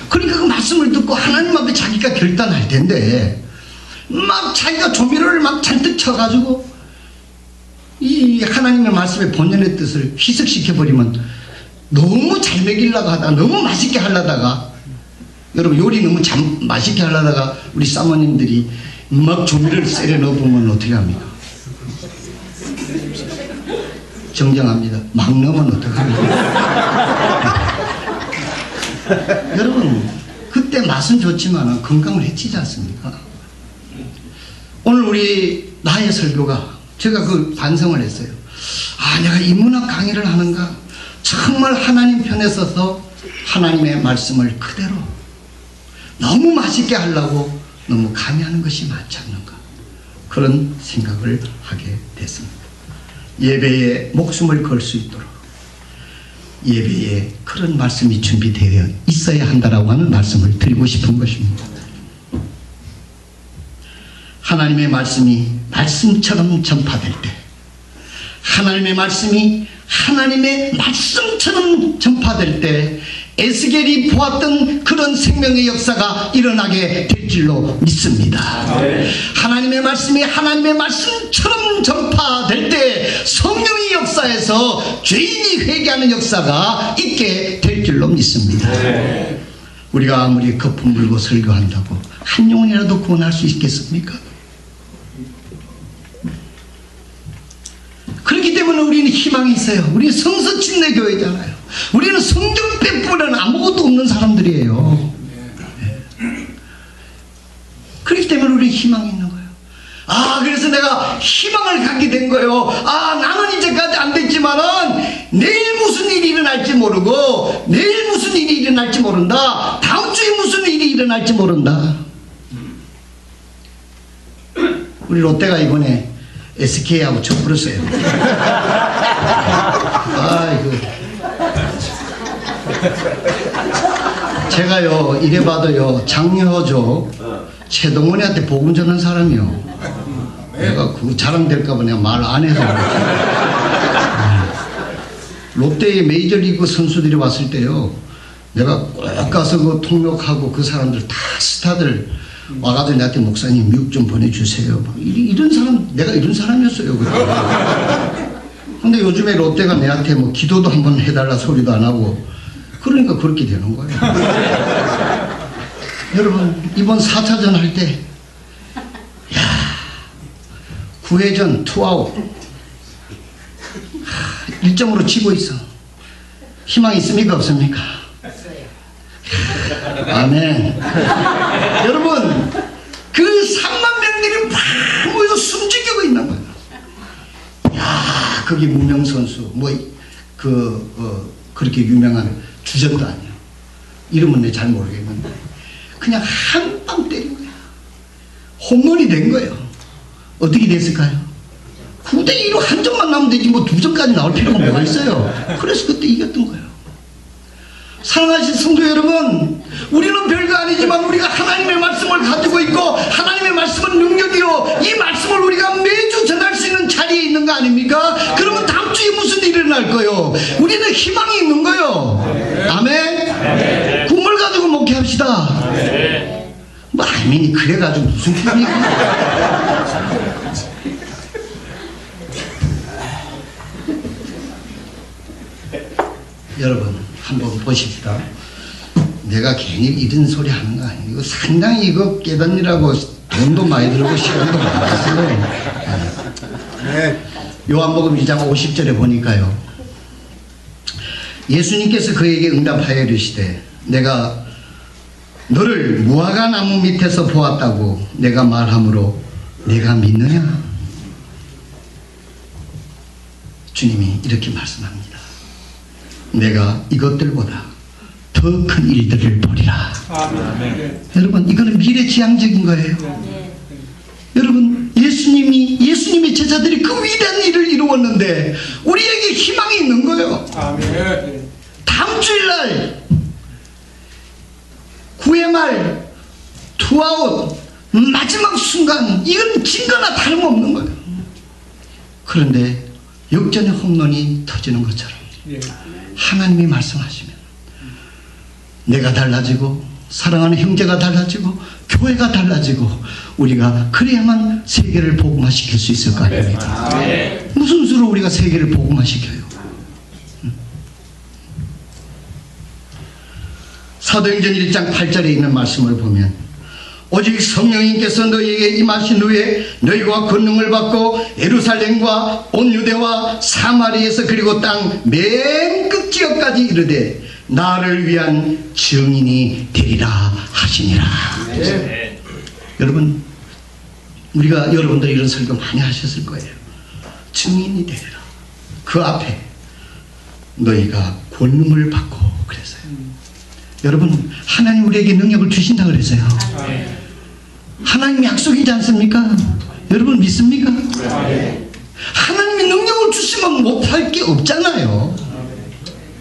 그러니까 그 말씀을 듣고 하나님 앞에 자기가 결단할 텐데 막 자기가 조미료를 막 잔뜩 쳐가지고 이 하나님의 말씀의 본연의 뜻을 희석시켜버리면 너무 잘 먹이려고 하다가, 너무 맛있게 하려다가, 여러분 요리 너무 맛있게 하려다가 우리 사모님들이 막 조미료를 썰어 넣어보면 어떻게 합니까? 정정합니다. 막 넣으면 어떡합니까? 여러분 그때 맛은 좋지만 건강을 해치지 않습니까? 오늘 우리 나의 설교가, 제가 그 반성을 했어요. 내가 인문학 강의를 하는가? 정말 하나님 편에 서서 하나님의 말씀을 그대로 너무 맛있게 하려고 너무 강요하는 것이 많지 않는가? 그런 생각을 하게 됐습니다. 예배에 목숨을 걸 수 있도록 예배에 그런 말씀이 준비되어 있어야 한다라고 하는 말씀을 드리고 싶은 것입니다. 하나님의 말씀이 말씀처럼 전파될 때, 하나님의 말씀이 하나님의 말씀처럼 전파될 때 에스겔이 보았던 그런 생명의 역사가 일어나게 될 줄로 믿습니다. 네. 하나님의 말씀이 하나님의 말씀처럼 전파될 때 성령의 역사에서 죄인이 회개하는 역사가 있게 될 줄로 믿습니다. 네. 우리가 아무리 거품 물고 설교한다고 한 영혼이라도 구원할 수 있겠습니까? 우리는 희망이 있어요. 우리는 성서침례 교회잖아요. 우리는 성경 빼고는 아무것도 없는 사람들이에요. 그렇기 때문에 우리는 희망이 있는 거예요. 그래서 내가 희망을 갖게 된 거예요. 나는 이제까지 안 됐지만은 내일 무슨 일이 일어날지 모르고, 내일 무슨 일이 일어날지 모른다. 다음 주에 무슨 일이 일어날지 모른다. 우리 롯데가 이번에 SK하고 쳤버렸어요. 제가요, 이래봐도요, 장여조 최동원이한테 복음 전한 사람이요. 내가 그거 자랑될까봐 내가 말 안 해서 롯데의 메이저리그 선수들이 왔을 때요, 내가 꼭 가서 그 통역하고 그 사람들 다 스타들 와가지고 나한테 목사님 미국 좀 보내주세요. 이런 사람, 내가 이런 사람이었어요. 그때. 근데 요즘에 롯데가 내한테 뭐 기도도 한번 해달라 소리도 안 하고, 그러니까 그렇게 되는 거예요. 여러분, 이번 4차전 할 때 9회전 투아웃 1점으로 치고 있어. 희망이 있습니까 없습니까? 아멘. 여러분, 그 3만 명들이 막 모여서 숨죽이고 있는 거예요. 거기 무명 선수 그렇게 유명한 주전도 아니에요. 이름은 내 잘 모르겠는데 그냥 한 방 때린 거야. 홈런이 된 거예요. 어떻게 됐을까요? 9대2로 한 점만 나오면 되지 뭐 2점까지 나올 필요가 뭐가 있어요. 그래서 그때 이겼던 거예요. 사랑하신 성도 여러분, 우리는 별거 아니지만 우리가 하나님의 말씀을 가지고 있고, 하나님의 말씀은 능력이요, 이 말씀을 우리가 매주 전할 수 있는 자리에 있는 거 아닙니까? 그러면 다음 주에 무슨 일이 일어날 거예요? 우리는 희망이 있는 거예요. 아멘. 꿈을 가지고 목회합시다. 뭐 아멘이 그래가지고 무슨 꿈이야. 여러분 한번 보십시다. 내가 괜히 이런 소리 하는 거 아니에요. 이거 상당히 이거 깨닫느라고 돈도 많이 들고 시간도 많이 썼어요. 요한복음 2장 50절에 보니까요, 예수님께서 그에게 응답하여 이르시되 내가 너를 무화과 나무 밑에서 보았다고 내가 말하므로 내가 믿느냐? 주님이 이렇게 말씀합니다. 내가 이것들보다 더 큰 일들을 보리라. 아멘. 여러분, 이거는 미래지향적인 거예요. 아멘. 여러분, 예수님의 제자들이 그 위대한 일을 이루었는데 우리에게 희망이 있는 거예요. 아멘. 다음 주일날 9회 말 투아웃 마지막 순간, 이건 진 거나 다름없는 거예요. 그런데 역전의 홈런이 터지는 것처럼 하나님이 말씀하시면 내가 달라지고 사랑하는 형제가 달라지고 교회가 달라지고 우리가 그래야만 세계를 복음화시킬 수 있을 거 아닙니까? 무슨 수로 우리가 세계를 복음화시켜요? 사도행전 1장 8절에 있는 말씀을 보면 오직 성령님께서 너희에게 임하신 후에 너희가 권능을 받고 예루살렘과 온 유대와 사마리아에서 그리고 땅 맨 끝 지역까지 이르되 나를 위한 증인이 되리라 하시니라. 여러분, 우리가 여러분들이 이런 설교 많이 하셨을 거예요. 증인이 되리라. 그 앞에 너희가 권능을 받고 그랬어요. 여러분, 하나님 우리에게 능력을 주신다 그랬어요. 하나님 약속이지 않습니까? 여러분 믿습니까? 하나님이 능력을 주시면 못할 게 없잖아요.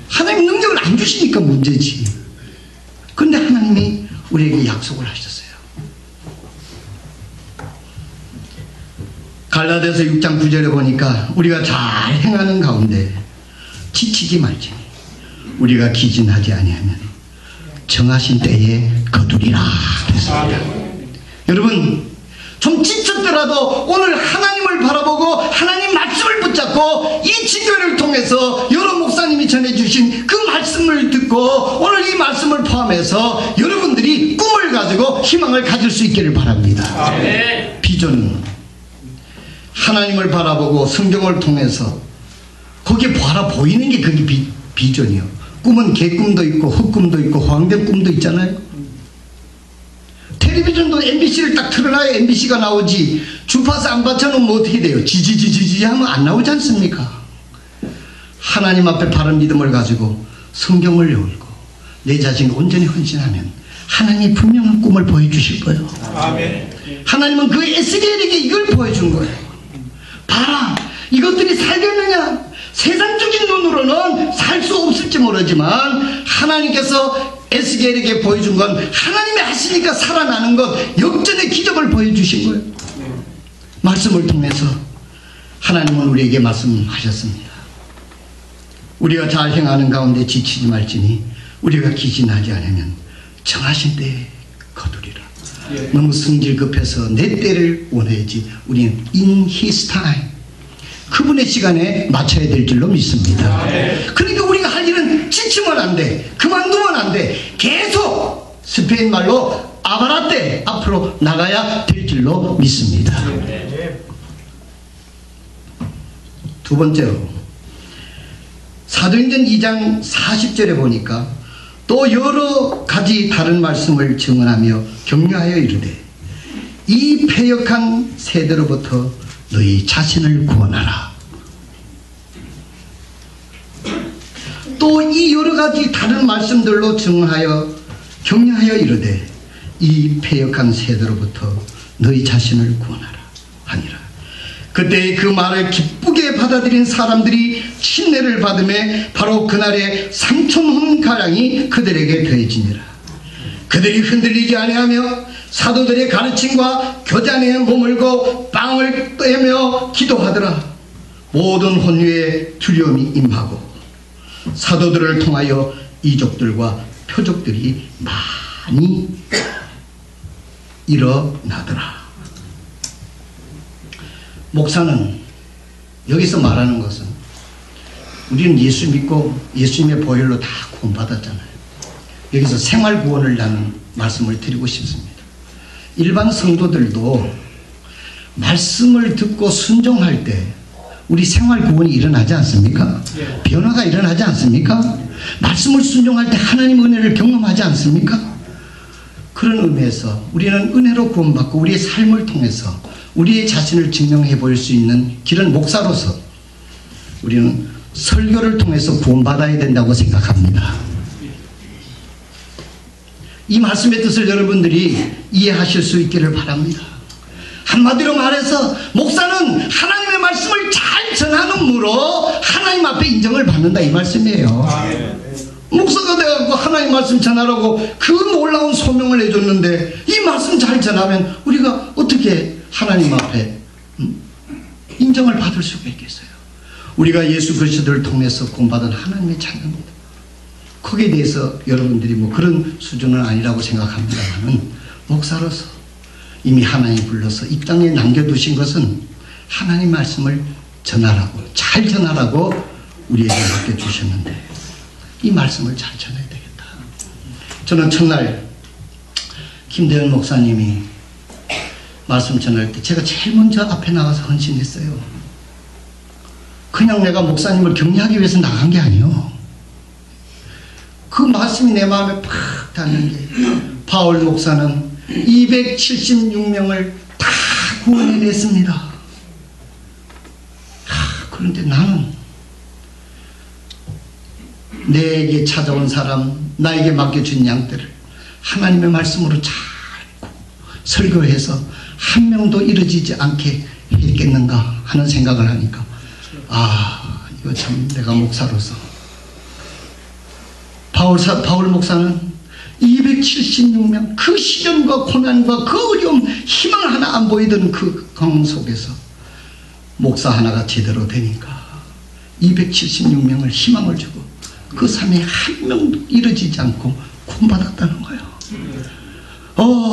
하나님 능력을 안 주시니까 문제지. 그런데 하나님이 우리에게 약속을 하셨어요. 갈라디아서 6장 9절에 보니까 우리가 잘 행하는 가운데 지치지 말지니 우리가 기진하지 아니하면 정하신 때에 거두리라 그랬습니다. 여러분, 좀 지쳤더라도 오늘 하나님을 바라보고 하나님 말씀을 붙잡고 이 지교를 통해서 여러 목사님이 전해주신 그 말씀을 듣고 오늘 이 말씀을 포함해서 여러분들이 꿈을 가지고 희망을 가질 수 있기를 바랍니다. 비전은 하나님을 바라보고 성경을 통해서 거기에 바라 보이는 게 그게 비전이요. 꿈은 개꿈도 있고 헛꿈도 있고 호황된 꿈도 있잖아요. 텔레비전도 MBC를 딱 틀어놔야 MBC가 나오지, 주파수 안 받쳐놓으면 어떻게 돼요? 지지지지지 하면 안 나오지 않습니까? 하나님 앞에 바른 믿음을 가지고 성경을 열고 내 자신을 온전히 헌신하면 하나님이 분명한 꿈을 보여주실 거예요. 아멘. 하나님은 그 에스겔에게 이걸 보여준 거예요. 봐라, 이것들이 살겠느냐? 세상적인 눈으로는 살 수 없을지 모르지만 하나님께서 에스겔에게 보여준 건 하나님이 하시니까 살아나는 것, 역전의 기적을 보여주신 거예요. 말씀을 통해서 하나님은 우리에게 말씀하셨습니다. 우리가 잘 행하는 가운데 지치지 말지니 우리가 기진하지 않으면 정하신 때에 거두리라. 너무 성질 급해서 내 때를 원해야지 우리는 in his time, 그분의 시간에 맞춰야 될 줄로 믿습니다. 그러니까 우리가 할 일은 지치면 안 돼, 그만두면 안 돼, 계속 스페인 말로 아바라떼 앞으로 나가야 될 줄로 믿습니다. 두 번째로 사도행전 2장 40절에 보니까 또 여러 가지 다른 말씀을 증언하며 격려하여 이르되 이 패역한 세대로부터 너희 자신을 구원하라. 또 이 여러 가지 다른 말씀들로 증언하여 격려하여 이르되 이 패역한 세대로부터 너희 자신을 구원하라 하니라. 그때 그 말을 기쁘게 받아들인 사람들이 침례를 받음에 바로 그날에 3,000혼가량이 그들에게 더해지니라. 그들이 흔들리지 아니하며 사도들의 가르침과 교단에 머물고 빵을 떼며 기도하더라. 모든 혼유에 두려움이 임하고 사도들을 통하여 이족들과 표적들이 많이 일어나더라. 목사는 여기서 말하는 것은 우리는 예수 믿고 예수님의 보혈로 다 구원받았잖아요. 여기서 생활 구원을 나는 말씀을 드리고 싶습니다. 일반 성도들도 말씀을 듣고 순종할 때 우리 생활 구원이 일어나지 않습니까? 변화가 일어나지 않습니까? 말씀을 순종할 때 하나님 은혜를 경험하지 않습니까? 그런 의미에서 우리는 은혜로 구원받고 우리의 삶을 통해서 우리의 자신을 증명해 보일 수 있는 길은 목사로서 우리는 설교를 통해서 구원받아야 된다고 생각합니다. 이 말씀의 뜻을 여러분들이 이해하실 수 있기를 바랍니다. 한마디로 말해서 목사는 하나님의 말씀을 잘 전하는므로 하나님 앞에 인정을 받는다, 이 말씀이에요. 목사가 돼갖고 하나님 말씀 전하라고 그 놀라운 소명을 해줬는데 이 말씀 잘 전하면 우리가 어떻게 하나님 앞에 인정을 받을 수가 있겠어요? 우리가 예수 그리스도를 통해서 구원받은 하나님의 자녀입니다. 거기에 대해서 여러분들이 뭐 그런 수준은 아니라고 생각합니다만 목사로서 이미 하나님이 불러서 이 땅에 남겨두신 것은 하나님 말씀을 전하라고, 잘 전하라고 우리에게 맡겨주셨는데 이 말씀을 잘 전해야 되겠다. 저는 첫날 김대현 목사님이 말씀 전할 때 제가 제일 먼저 앞에 나가서 헌신했어요. 그냥 내가 목사님을 격려하기 위해서 나간 게 아니에요. 그 말씀이 내 마음에 팍 닿는 게 바울 목사는 276명을 다 구원해냈습니다. 그런데 나는 내게 찾아온 사람, 나에게 맡겨준 양들을 하나님의 말씀으로 잘 설교해서 한 명도 이루어지지 않게 했겠는가 하는 생각을 하니까 이거 참 내가 목사로서 바울 목사는 276명 그 시련과 고난과 그 어려움, 희망 하나 안 보이던 그 강원 속에서 목사 하나가 제대로 되니까 276명을 희망을 주고 그 삶에 한 명도 이루어지지 않고 구원받았다는 거예요.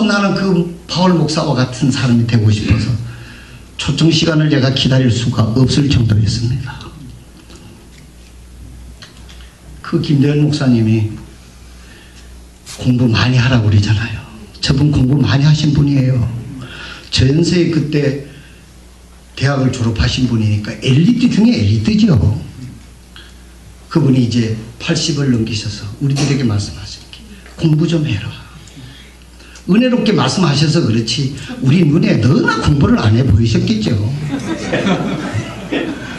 나는 그 바울 목사와 같은 사람이 되고 싶어서 초청 시간을 제가 기다릴 수가 없을 정도였습니다. 그 김대현 목사님이 공부 많이 하라고 그러잖아요. 저분 공부 많이 하신 분이에요. 저 연세에 그때 대학을 졸업하신 분이니까 엘리트 중에 엘리트죠. 그분이 이제 80을 넘기셔서 우리들에게 말씀하시는 게 공부 좀 해라. 은혜롭게 말씀하셔서 그렇지 우리 눈에 너나 공부를 안 해 보이셨겠죠.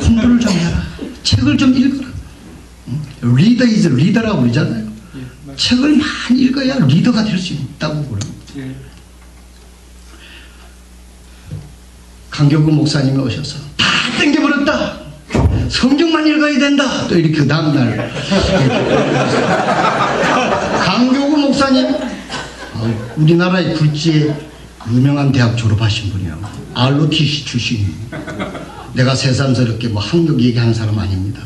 공부를 좀 해라. 책을 좀 읽어라. 리더 이즈 리더라고 그러잖아요. 책을 많이 읽어야 리더가 될 수 있다고 그래요. 강교구 목사님이 오셔서 다 땡겨버렸다. 성경만 읽어야 된다. 또 이렇게 그 다음날 강교구 목사님 우리나라의 굴지의 유명한 대학 졸업하신 분이에요. ROTC 출신이에요. 내가 새삼스럽게 뭐 학력 얘기하는 사람 아닙니다.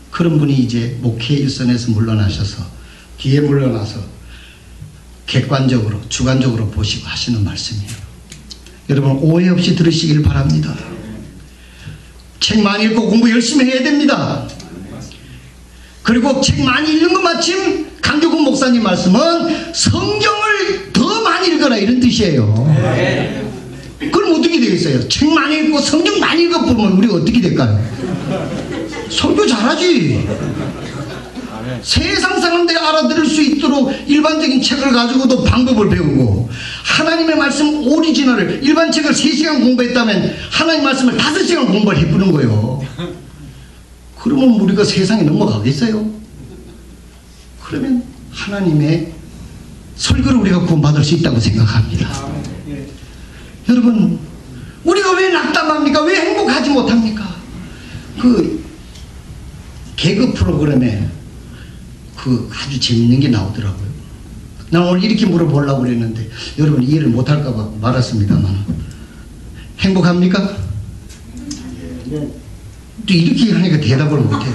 그런 분이 이제 목회 일선에서 물러나셔서 뒤에 물러나서 객관적으로 주관적으로 보시고 하시는 말씀이에요. 여러분 오해 없이 들으시길 바랍니다. 책 많이 읽고 공부 열심히 해야 됩니다. 그리고 책 많이 읽는 것 마침 강교구 목사님 말씀은 성경을 더 많이 읽어라 이런 뜻이에요. 그럼 어떻게 되겠어요? 책 많이 읽고 성경 많이 읽어보면 우리 어떻게 될까요? 설교 잘하지. 세상 사람들이 알아들을 수 있도록 일반적인 책을 가지고도 방법을 배우고 하나님의 말씀 오리지널을 일반 책을 3시간 공부했다면 하나님 말씀을 5시간 공부를 해보는 거예요. 그러면 우리가 세상에 넘어가겠어요? 그러면 하나님의 설교를 우리가 구원받을 수 있다고 생각합니다. 여러분 우리가 왜 낙담합니까? 왜 행복하지 못합니까? 그 개그 프로그램에 그 아주 재밌는 게 나오더라고요. 나 오늘 이렇게 물어보려고 그랬는데 여러분 이해를 못할까 봐 말았습니다만 행복합니까? 또 이렇게 하니까 대답을 못해.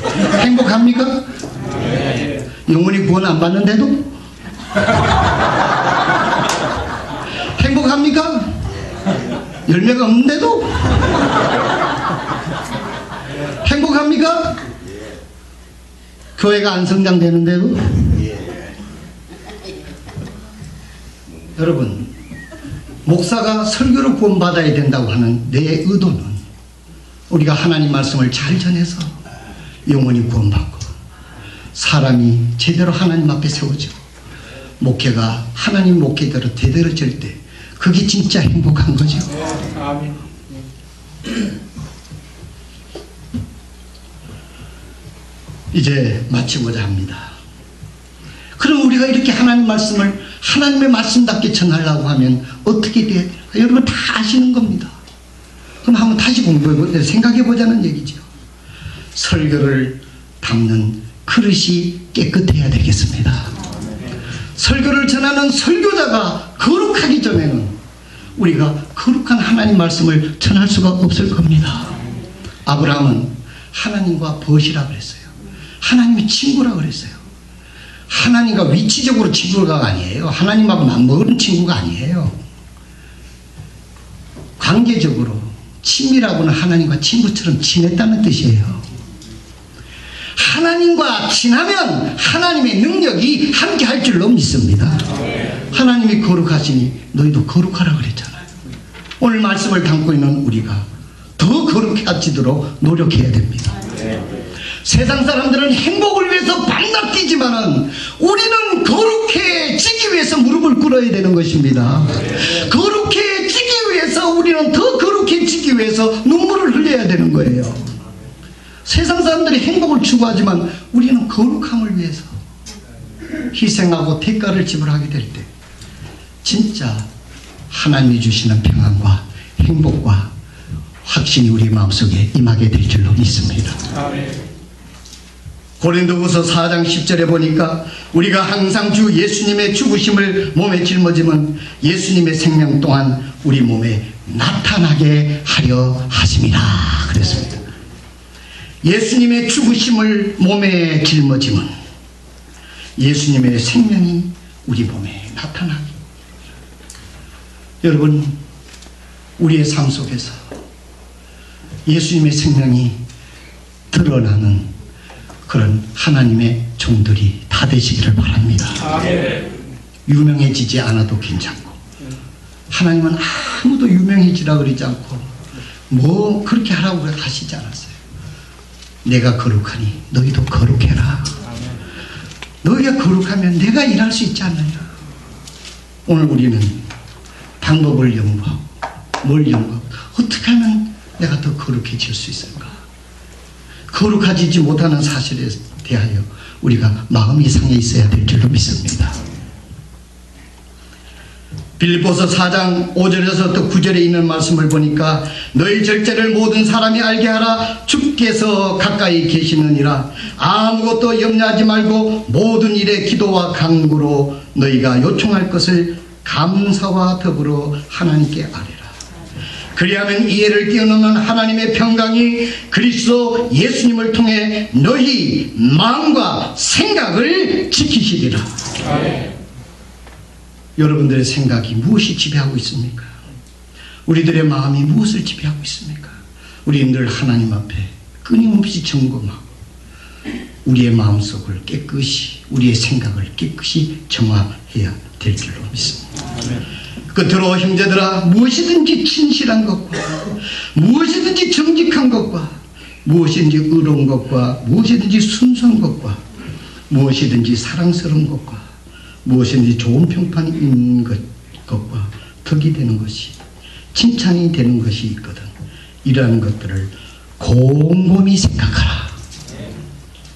행복합니까? 영원히 구원 안 받는데도? 행복합니까? 열매가 없는데도? 행복합니까? 교회가 안 성장되는데도? 여러분 목사가 설교로 구원받아야 된다고 하는 내 의도는 우리가 하나님 말씀을 잘 전해서 영원히 구원받고 사람이 제대로 하나님 앞에 세워지고 목회가 하나님 목회대로 되들어질 때 그게 진짜 행복한 거죠. 아멘. 이제 마치고자 합니다. 그럼 우리가 이렇게 하나님 말씀을 하나님의 말씀답게 전하려고 하면 어떻게 돼야 되나? 여러분 다 아시는 겁니다. 그럼 한번 다시 공부해보자, 생각해보자는 얘기죠. 설교를 담는 그릇이 깨끗해야 되겠습니다. 설교를 전하는 설교자가 거룩하기 전에는 우리가 거룩한 하나님 말씀을 전할 수가 없을 겁니다. 아브라함은 하나님과 벗이라 그랬어요. 하나님의 친구라 그랬어요. 하나님과 위치적으로 친구가 아니에요. 하나님하고 맞먹는 친구가 아니에요. 관계적으로 친밀하고는 하나님과 친구처럼 지냈다는 뜻이에요. 하나님과 친하면 하나님의 능력이 함께 할 줄로 믿습니다. 하나님이 거룩하시니 너희도 거룩하라 그랬잖아요. 오늘 말씀을 담고 있는 우리가 더 거룩해지도록 노력해야 됩니다. 세상 사람들은 행복을 위해서 밤낮 뛰지만은 우리는 거룩해지기 위해서 무릎을 꿇어야 되는 것입니다. 거룩해지기 위해서 우리는 더 거룩해지기 위해서 눈물을 흘려야 되는 거예요. 세상 사람들이 행복을 추구하지만 우리는 거룩함을 위해서 희생하고 대가를 지불하게 될 때 진짜 하나님이 주시는 평안과 행복과 확신이 우리 마음속에 임하게 될 줄로 믿습니다. 고린도후서 4장 10절에 보니까 우리가 항상 주 예수님의 죽으심을 몸에 짊어지면 예수님의 생명 또한 우리 몸에 나타나게 하려 하심이라 그랬습니다. 예수님의 죽으심을 몸에 짊어지면 예수님의 생명이 우리 몸에 나타나게. 여러분 우리의 삶 속에서 예수님의 생명이 드러나는 그런 하나님의 종들이 다 되시기를 바랍니다. 유명해지지 않아도 괜찮고 하나님은 아무도 유명해지라 그러지 않고 뭐 그렇게 하라고 하시지 않았어요. 내가 거룩하니 너희도 거룩해라. 너희가 거룩하면 내가 일할 수 있지 않느냐. 오늘 우리는 방법을 연구하고 뭘 연구하고 어떻게 하면 내가 더 거룩해질 수 있을까. 거룩해지지 못하는 사실에 대하여 우리가 마음이 상해 있어야 될 줄로 믿습니다. 빌립보서 4장 5절에서 또 9절에 있는 말씀을 보니까 너희 절제를 모든 사람이 알게 하라. 주께서 가까이 계시느니라. 아무것도 염려하지 말고 모든 일에 기도와 간구로 너희가 요청할 것을 감사와 더불어 하나님께 아뢰라. 그리하면 이해를 뛰어넘는 하나님의 평강이 그리스도 예수님을 통해 너희 마음과 생각을 지키시리라. 여러분들의 생각이 무엇이 지배하고 있습니까? 우리들의 마음이 무엇을 지배하고 있습니까? 우리는 늘 하나님 앞에 끊임없이 점검하고 우리의 마음속을 깨끗이, 우리의 생각을 깨끗이 정화해야 될 줄로 믿습니다. 끝으로 형제들아, 무엇이든지 진실한 것과 무엇이든지 정직한 것과 무엇이든지 의로운 것과 무엇이든지 순수한 것과 무엇이든지 사랑스러운 것과 무엇이든지 좋은 평판이 있는 것과 덕이 되는 것이, 칭찬이 되는 것이 있거든. 이러한 것들을 곰곰이 생각하라.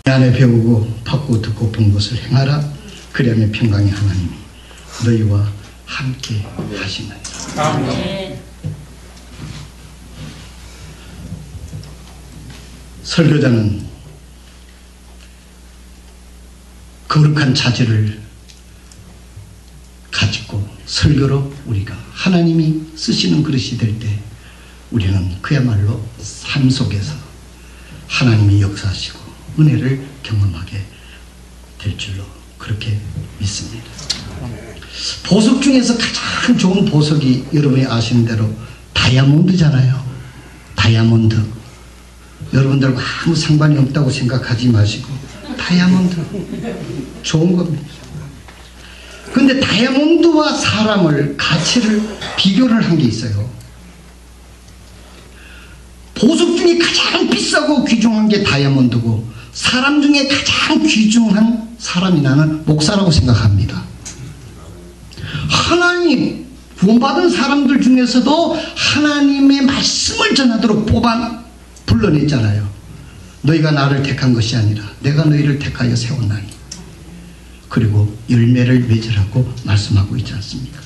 내 안에 배우고 받고 듣고 본 것을 행하라. 그리하면 평강의 하나님이 너희와 함께 하시느니라. 설교자는 거룩한 자질을 가지고 설교로 우리가 하나님이 쓰시는 그릇이 될 때 우리는 그야말로 삶 속에서 하나님이 역사하시고 은혜를 경험하게 될 줄로 그렇게 믿습니다. 보석 중에서 가장 좋은 보석이 여러분이 아시는 대로 다이아몬드잖아요. 다이아몬드. 여러분들과 아무 상관이 없다고 생각하지 마시고 다이아몬드 좋은 겁니다. 근데 다이아몬드와 사람을 가치를 비교를 한 게 있어요. 보석 중에 가장 비싸고 귀중한 게 다이아몬드고 사람 중에 가장 귀중한 사람이 나는 목사라고 생각합니다. 하나님 구원받은 사람들 중에서도 하나님의 말씀을 전하도록 불러냈잖아요. 너희가 나를 택한 것이 아니라 내가 너희를 택하여 세웠나니. 그리고 열매를 맺으라고 말씀하고 있지 않습니까?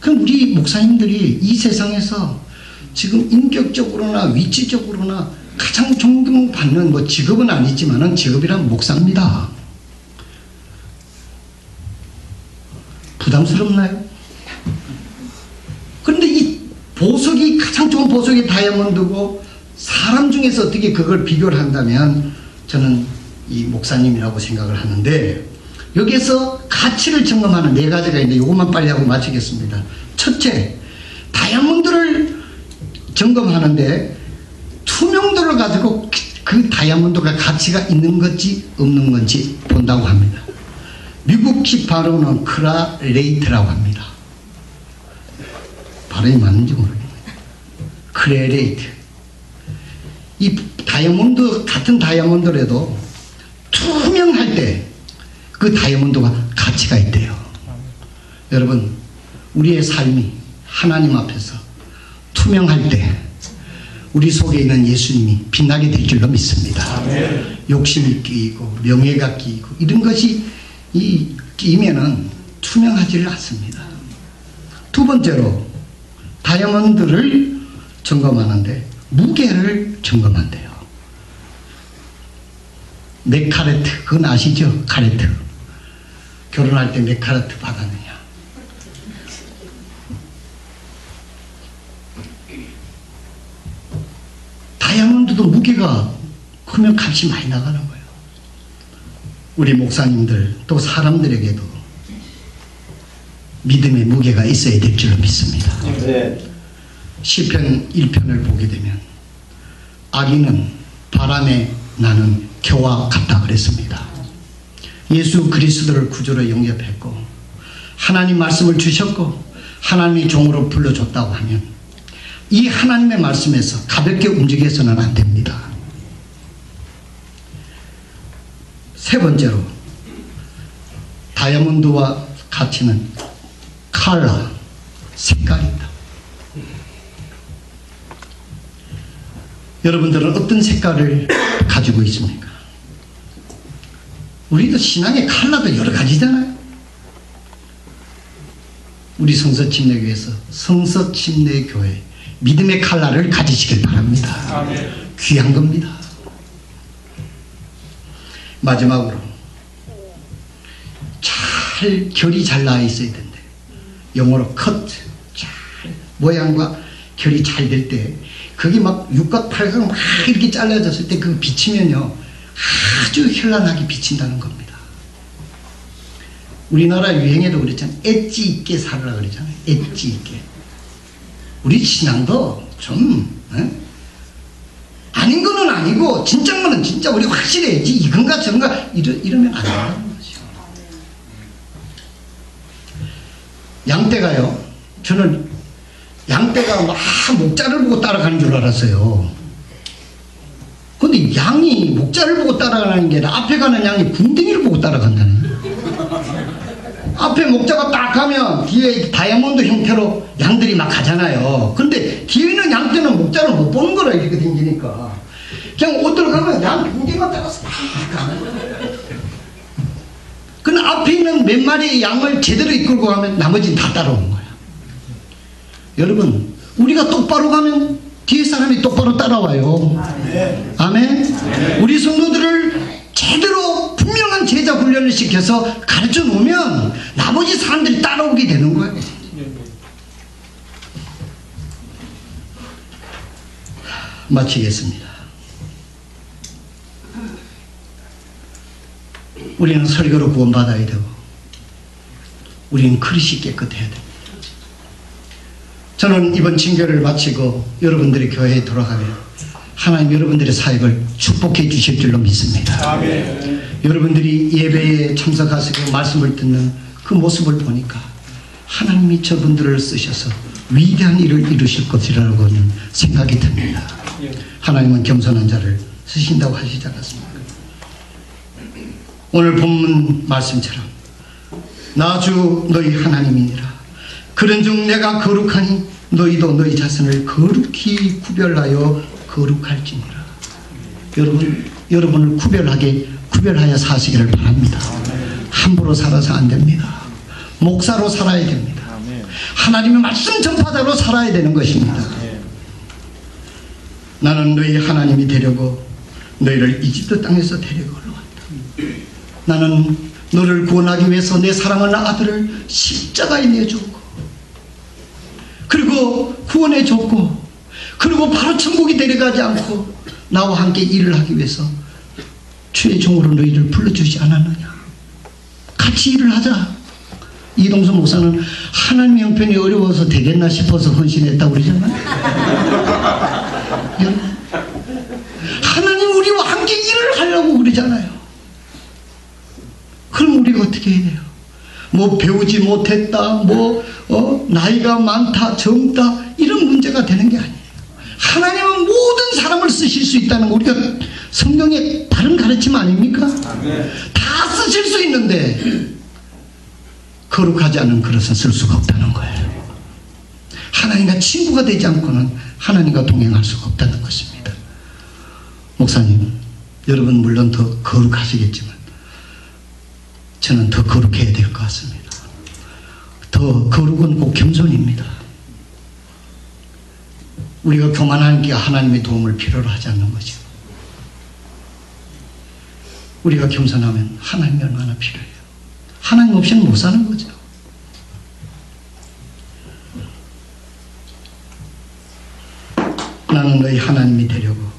그럼 우리 목사님들이 이 세상에서 지금 인격적으로나 위치적으로나 가장 존경받는 뭐 직업은 아니지만은 직업이란 목사입니다. 부담스럽나요? 그런데 이 보석이 가장 좋은 보석이 다이아몬드고 사람 중에서 어떻게 그걸 비교를 한다면 저는 이 목사님이라고 생각을 하는데 여기에서 가치를 점검하는 네 가지가 있는데 이것만 빨리 하고 마치겠습니다. 첫째, 다이아몬드를 점검하는데 투명도를 가지고 그 다이아몬드가 가치가 있는 건지 없는 건지 본다고 합니다. 미국식 발음은 크라레이트라고 합니다. 발음이 맞는지 모르겠네요. 크레레이트. 이 다이아몬드 같은 다이아몬드라도 투명할 때 그 다이아몬드가 가치가 있대요. 여러분, 우리의 삶이 하나님 앞에서 투명할 때 우리 속에 있는 예수님이 빛나게 될 줄로 믿습니다. 아멘. 욕심이 끼이고 명예가 끼이고 이런 것이 끼면은 투명하지를 않습니다. 두 번째로 다이아몬드를 점검하는데 무게를 점검한대요. 몇 카레트, 그건 아시죠? 카레트. 결혼할 때 몇 카레트 받았느냐. 다이아몬드도 무게가 크면 값이 많이 나가는 거예요. 우리 목사님들 또 사람들에게도 믿음의 무게가 있어야 될 줄로 믿습니다. 네. 시편 1편을 보게 되면 악인은 바람에 나는 겨와 같다 그랬습니다. 예수 그리스도를 구주로 영접했고 하나님 말씀을 주셨고 하나님이 종으로 불러줬다고 하면 이 하나님의 말씀에서 가볍게 움직여서는 안 됩니다. 세 번째로 다이아몬드와 가치는 컬러, 색깔입니다. 여러분들은 어떤 색깔을 가지고 있습니까? 우리도 신앙의 컬러도 여러 가지잖아요. 우리 성서침례교회에서 성서침례교회 믿음의 컬러를 가지시길 바랍니다. 아멘. 귀한 겁니다. 마지막으로 잘 결이 잘 나와 있어야 된대. 영어로 컷, 잘 모양과 결이 잘 될 때 그게 막 육각 팔각 막 이렇게 잘라졌을 때 그거 비치면요 아주 현란하게 비친다는 겁니다. 우리나라 유행에도 그랬잖아요. 엣지 있게 살으라 그러잖아요. 엣지 있게. 우리 신앙도 좀 아닌 거는 아니고 진짜인 거는 진짜 우리 확실해야지 이건가 저건가 이러면 안 된다는 거죠. 양떼가요. 저는 양떼가 막 목자를 보고 따라가는 줄 알았어요. 근데 양이 목자를 보고 따라가는 게 아니라 앞에 가는 양이 궁뎅이를 보고 따라간다네. 앞에 목자가 딱 가면 뒤에 다이아몬드 형태로 양들이 막 가잖아요. 근데 뒤에 있는 양떼는 목자를 못 보는 거라 이렇게 생기니까 그냥 어디로 가면 양 궁뎅이만 따라서 막 가는 거예요. 근데 앞에 있는 몇 마리의 양을 제대로 이끌고 가면 나머지는 다 따라오는 거예요. 여러분 우리가 똑바로 가면 뒤에 사람이 똑바로 따라와요. 아멘. 우리 성도들을 제대로 분명한 제자 훈련을 시켜서 가르쳐 놓으면 나머지 사람들이 따라오게 되는 거예요. 마치겠습니다. 우리는 설교로 구원받아야 되고 우리는 그릇이 깨끗해야 됩니다. 저는 이번 징계를 마치고 여러분들이 교회에 돌아가면 하나님 여러분들의 사역을 축복해 주실 줄로 믿습니다. 아멘. 여러분들이 예배에 참석하시고 말씀을 듣는 그 모습을 보니까 하나님이 저분들을 쓰셔서 위대한 일을 이루실 것이라고는 생각이 듭니다. 하나님은 겸손한 자를 쓰신다고 하시지 않았습니까? 오늘 본문 말씀처럼 나 주 너희 하나님이니라. 그런즉 내가 거룩하니 너희도 너희 자신을 거룩히 구별하여 거룩할지니라. 여러분을 구별하여 사시기를 바랍니다. 함부로 살아서 안 됩니다. 목사로 살아야 됩니다. 하나님의 말씀 전파자로 살아야 되는 것입니다. 나는 너희 하나님이 되려고 너희를 이집트 땅에서 데리고 올라왔다. 나는 너를 구원하기 위해서 내 사랑하는 아들을 십자가에 내줬고 그리고 구원해 줬고 그리고 바로 천국에 데려가지 않고 나와 함께 일을 하기 위해서 주의 종으로 너희를 불러주지 않았느냐. 같이 일을 하자. 이동수 목사는 하나님의 형편이 어려워서 되겠나 싶어서 헌신했다고 그러잖아요. 하나님 우리와 함께 일을 하려고 그러잖아요. 그럼 우리가 어떻게 해야 돼요? 뭐 배우지 못했다, 나이가 많다, 젊다 이런 문제가 되는 게 아니에요. 하나님은 모든 사람을 쓰실 수 있다는 거 우리가 성경의 다른 가르침 아닙니까? 다 쓰실 수 있는데 거룩하지 않은 그릇은 쓸 수가 없다는 거예요. 하나님과 친구가 되지 않고는 하나님과 동행할 수가 없다는 것입니다. 목사님, 여러분 물론 더 거룩하시겠지만 저는 더 거룩해야 될 것 같습니다. 더 거룩은 꼭 겸손입니다. 우리가 교만한 게 하나님의 도움을 필요로 하지 않는 거죠. 우리가 겸손하면 하나님이 얼마나 필요해요. 하나님 없이는 못 사는 거죠. 나는 너희 하나님이 되려고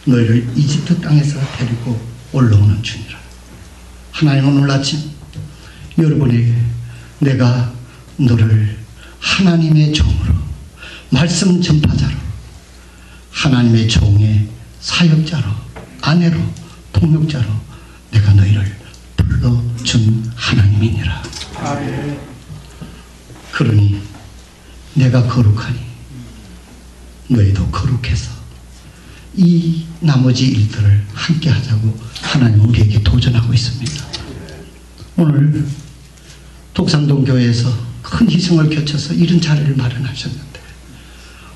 너희를 이집트 땅에서 데리고 올라오는 중이라. 하나님은 오늘 아침 여러분에게 내가 너를 하나님의 종으로 말씀 전파자로 하나님의 종의 사역자로 아내로 통역자로 내가 너희를 불러준 하나님이니라. 그러니 내가 거룩하니 너희도 거룩해서 이 나머지 일들을 함께 하자고 하나님 우리에게 도전하고 있습니다. 오늘 독산동 교회에서 큰 희생을 겨쳐서 이런 자리를 마련하셨는데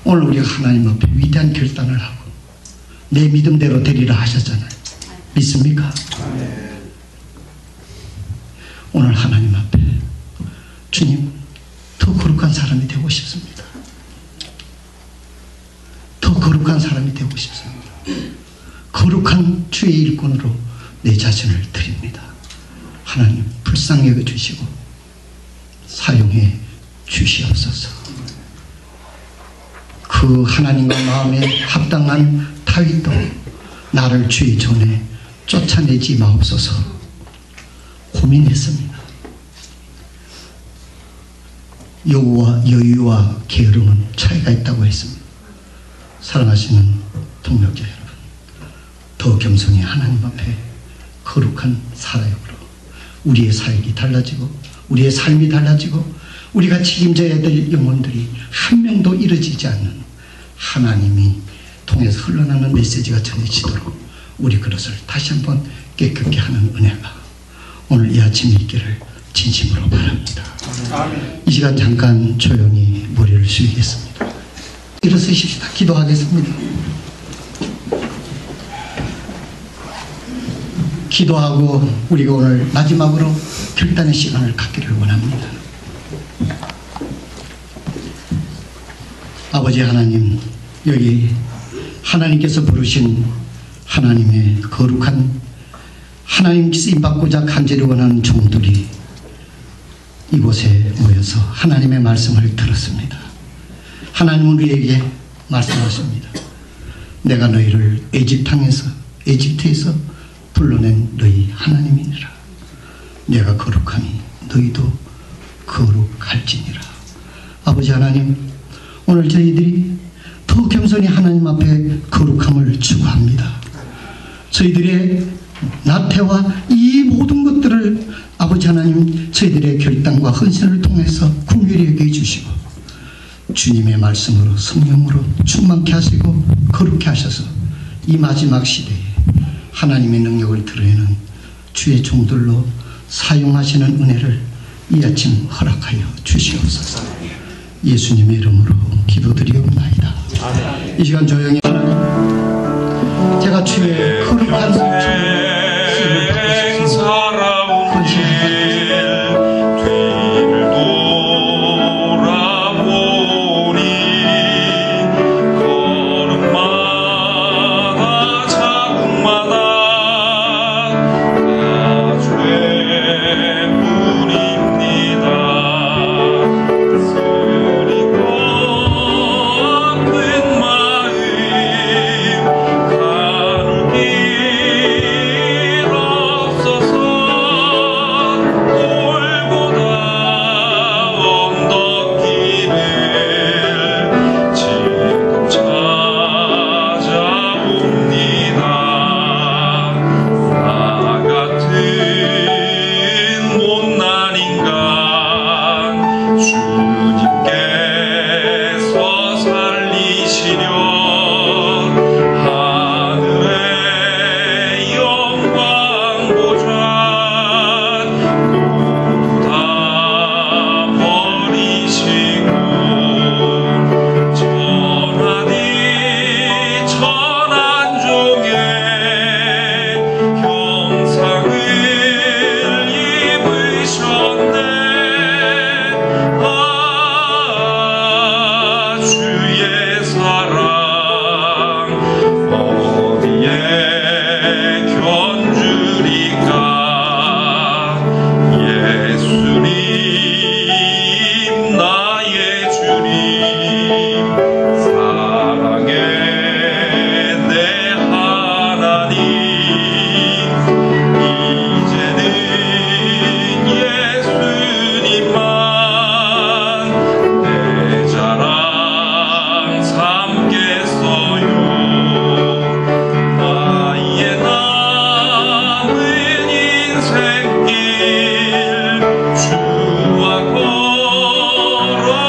오늘 우리가 하나님 앞에 위대한 결단을 하고 내 믿음대로 되리라 하셨잖아요. 믿습니까? 오늘 하나님 앞에 주님 더 거룩한 사람이 되고 싶습니다. 더 거룩한 사람이 되고 싶습니다. 거룩한 주의 일꾼으로 내 자신을 드립니다. 하나님 불쌍히 여겨주시고 사용해 주시옵소서. 그 하나님과 마음에 합당한 다윗도 나를 주의 전에 쫓아내지 마옵소서 고민했습니다. 여유와 게으름은 차이가 있다고 했습니다. 사랑하시는 동력자 여러분, 더 겸손히 하나님 앞에 거룩한 사역으로 우리의 사역이 달라지고 우리의 삶이 달라지고 우리가 책임져야 될 영혼들이 한 명도 이루어지지 않는 하나님이 통해서 흘러나는 메시지가 전해지도록 우리 그릇을 다시 한번 깨끗게 하는 은혜가 오늘 이 아침에 있기를 진심으로 바랍니다. 이 시간 잠깐 조용히 머리를 숙이겠습니다. 일어서십시다. 기도하겠습니다. 기도하고 우리가 오늘 마지막으로 결단의 시간을 갖기를 원합니다. 아버지 하나님, 여기 하나님께서 부르신 하나님의 거룩한 하나님 쓰임받고자 간절히 원하는 종들이 이곳에 모여서 하나님의 말씀을 들었습니다. 하나님은 우리에게 말씀하십니다. 내가 너희를 에집트에서 불러낸 너희 하나님이니라. 내가 거룩하니 너희도 거룩할지니라. 아버지 하나님, 오늘 저희들이 더 겸손히 하나님 앞에 거룩함을 추구합니다. 저희들의 나태와 이 모든 것들을 아버지 하나님 저희들의 결단과 헌신을 통해서 긍휼히 여겨 주시고 주님의 말씀으로 성령으로 충만케 하시고 거룩케 하셔서 이 마지막 시대에 하나님의 능력을 드러내는 주의 종들로 사용하시는 은혜를 이 아침 허락하여 주시옵소서. 예수님의 이름으로 기도드리옵나이다. 아멘. 이 시간 조용히 하나님, 제가 주의 거룩한 쓰임을 받고 싶습니다.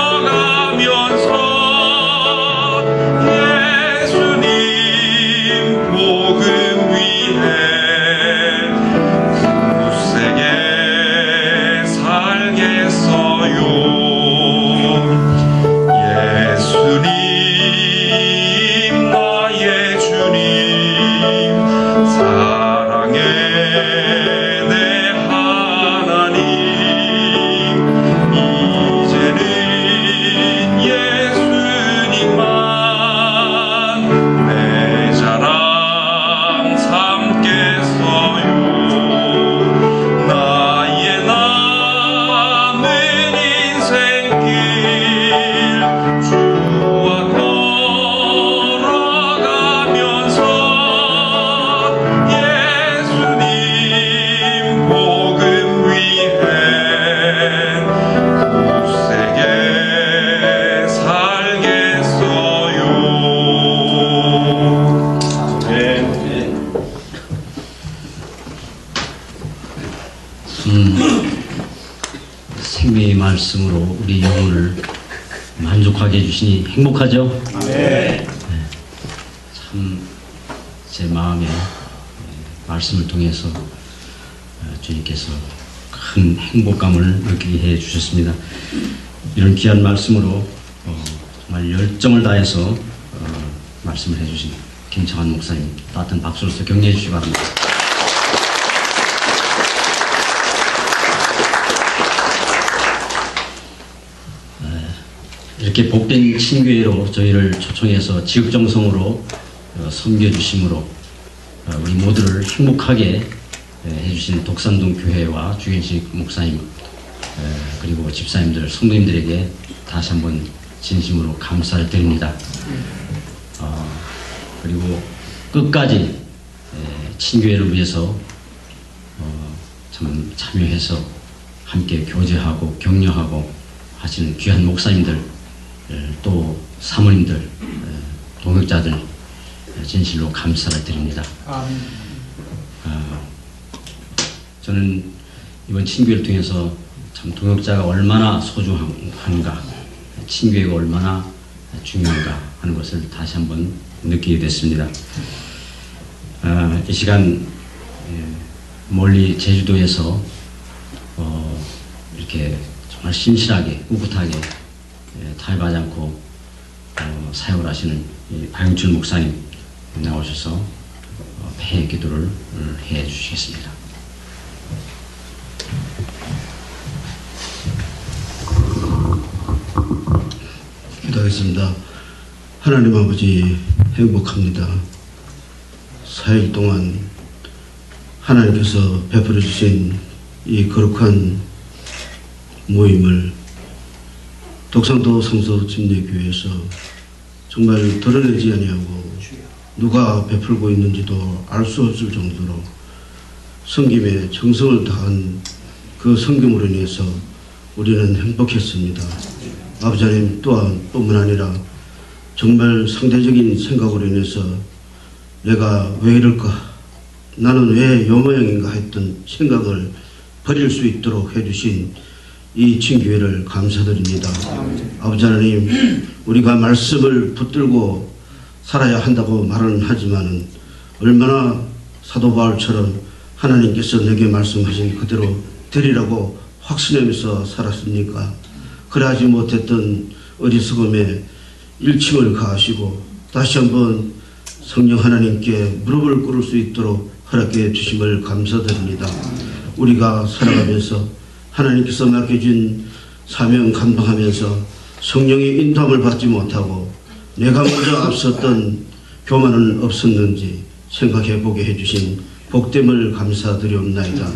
걸어가면서 말씀으로 우리 영혼을 만족하게 해주시니 행복하죠? 네. 참 제 마음에 말씀을 통해서 주님께서 큰 행복감을 느끼게 해 주셨습니다. 이런 귀한 말씀으로 정말 열정을 다해서 말씀을 해주신 김창환 목사님 따뜻한 박수로서 격려해 주시기 바랍니다. 이렇게 복된 친교회로 저희를 초청해서 지극정성으로 섬겨주심으로 우리 모두를 행복하게 해주신 독산동 교회와 주현식 목사님 그리고 집사님들, 성도님들에게 다시 한번 진심으로 감사를 드립니다. 그리고 끝까지 친교회를 위해서 참 참여해서 함께 교제하고 격려하고 하시는 귀한 목사님들, 또 사모님들, 동역자들 진실로 감사를 드립니다. 저는 이번 친교회를 통해서 참 동역자가 얼마나 소중한가, 친교회가 얼마나 중요한가 하는 것을 다시 한번 느끼게 됐습니다. 이 시간 멀리 제주도에서 이렇게 정말 신실하게 꿋꿋하게 타협하지 않고 사역을 하시는 박영춘 목사님 나오셔서 폐회 기도를 해 주시겠습니다. 기도하겠습니다. 하나님 아버지, 행복합니다. 4일 동안 하나님께서 베풀어 주신 이 거룩한 모임을 독산도 성서 침례교회에서 정말 드러내지 아니하고 누가 베풀고 있는지도 알 수 없을 정도로 섬김에 정성을 다한 그 섬김으로 인해서 우리는 행복했습니다. 아버지 하나님 또한 뿐만 아니라 정말 상대적인 생각으로 인해서 내가 왜 이럴까, 나는 왜 요 모양인가 했던 생각을 버릴 수 있도록 해주신 이 친교회를 감사드립니다. 아버지 하나님, 우리가 말씀을 붙들고 살아야 한다고 말은 하지만은 얼마나 사도 바울처럼 하나님께서 내게 말씀하신 그대로 되리라고 확신하면서 살았습니까? 그러하지 못했던 어리석음에 일침을 가하시고 다시 한번 성령 하나님께 무릎을 꿇을 수 있도록 허락해 주심을 감사드립니다. 우리가 살아가면서 하나님께서 맡겨준 사명 감당하면서 성령의 인도함을 받지 못하고 내가 먼저 앞섰던 교만은 없었는지 생각해 보게 해주신 복됨을 감사드리옵나이다.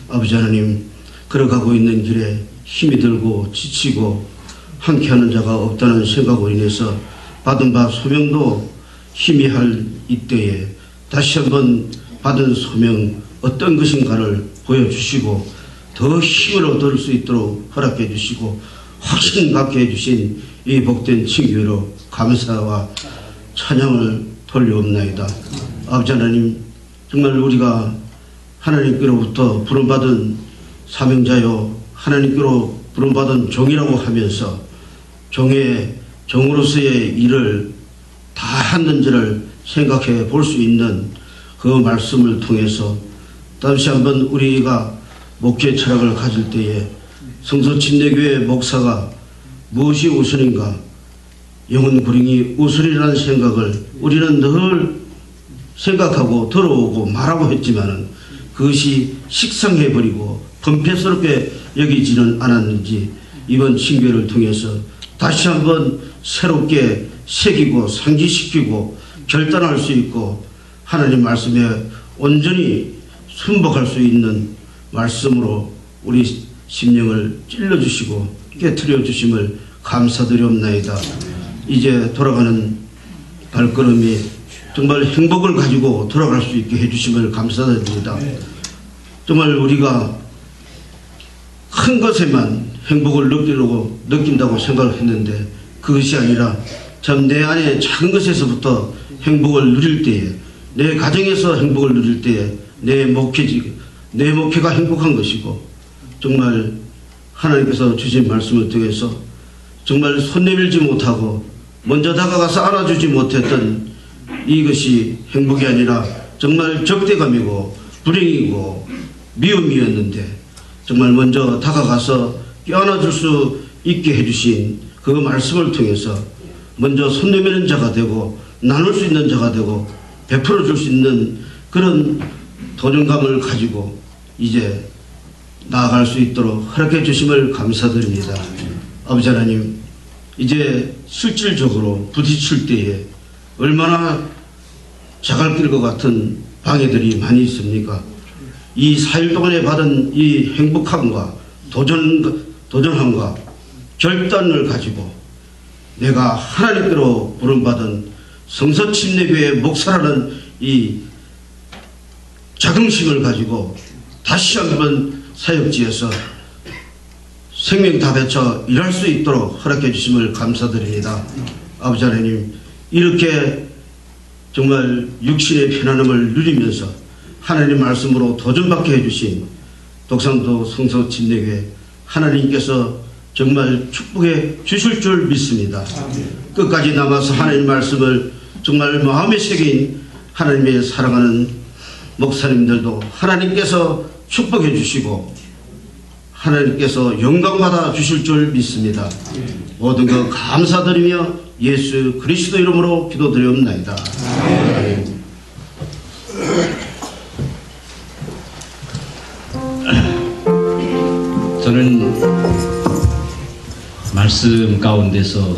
아버지 하나님, 걸어가고 있는 길에 힘이 들고 지치고 함께하는 자가 없다는 생각으로 인해서 받은 바 소명도 희미할 이때에 다시 한번 받은 소명 어떤 것인가를 보여주시고 더 힘을 얻을 수 있도록 허락해 주시고 확신 갖게 해주신 이 복된 친교회로 감사와 찬양을 돌려옵나이다. 아버지 하나님, 정말 우리가 하나님께로부터 부름받은 사명자요 하나님께로 부름받은 종이라고 하면서 종으로서의 일을 다 했는지를 생각해 볼 수 있는 그 말씀을 통해서 다시 한번 우리가 목회 철학을 가질 때에 성서침례교회 목사가 무엇이 우선인가, 영혼 구령이 우선이라는 생각을 우리는 늘 생각하고 들어오고 말하고 했지만은 그것이 식상해버리고 범패스럽게 여기지는 않았는지 이번 친교회를 통해서 다시 한번 새롭게 새기고 상기시키고 결단할 수 있고 하나님 말씀에 온전히 순복할 수 있는 말씀으로 우리 심령을 찔러주시고 깨트려 주심을 감사드리옵나이다. 이제 돌아가는 발걸음이 정말 행복을 가지고 돌아갈 수 있게 해주심을 감사드립니다. 정말 우리가 큰 것에만 행복을 느낀다고 생각을 했는데 그것이 아니라 참 내 안에 작은 것에서부터 행복을 누릴 때에, 내 가정에서 행복을 누릴 때에 내 목회가 행복한 것이고 정말 하나님께서 주신 말씀을 통해서 정말 손 내밀지 못하고 먼저 다가가서 안아주지 못했던 이것이 행복이 아니라 정말 적대감이고 불행이고 미움이었는데 정말 먼저 다가가서 껴안아줄 수 있게 해주신 그 말씀을 통해서 먼저 손 내미는 자가 되고 나눌 수 있는 자가 되고 베풀어 줄 수 있는 그런 도전감을 가지고 이제 나아갈 수 있도록 허락해 주심을 감사드립니다. 아버지 하나님, 이제 실질적으로 부딪힐 때에 얼마나 자갈길 것 같은 방해들이 많이 있습니까? 이 4일 동안에 받은 이 행복함과 도전함과 결단을 가지고 내가 하나님께로 부름받은 성서침례교회 목사라는 이 자긍심을 가지고 다시 한번 사역지에서 생명 다 바쳐 일할 수 있도록 허락해 주심을 감사드립니다. 아버지 하나님, 이렇게 정말 육신의 편안함을 누리면서 하나님 말씀으로 도전받게 해주신 독산도 성서침례교회 하나님께서 정말 축복해 주실 줄 믿습니다. 끝까지 남아서 하나님 말씀을 정말 마음에 새긴 하나님의 사랑하는 목사님들도 하나님께서 축복해 주시고 하나님께서 영광받아 주실 줄 믿습니다. 모든 것 감사드리며 예수 그리스도 이름으로 기도드리옵나이다. 아멘. 저는 말씀 가운데서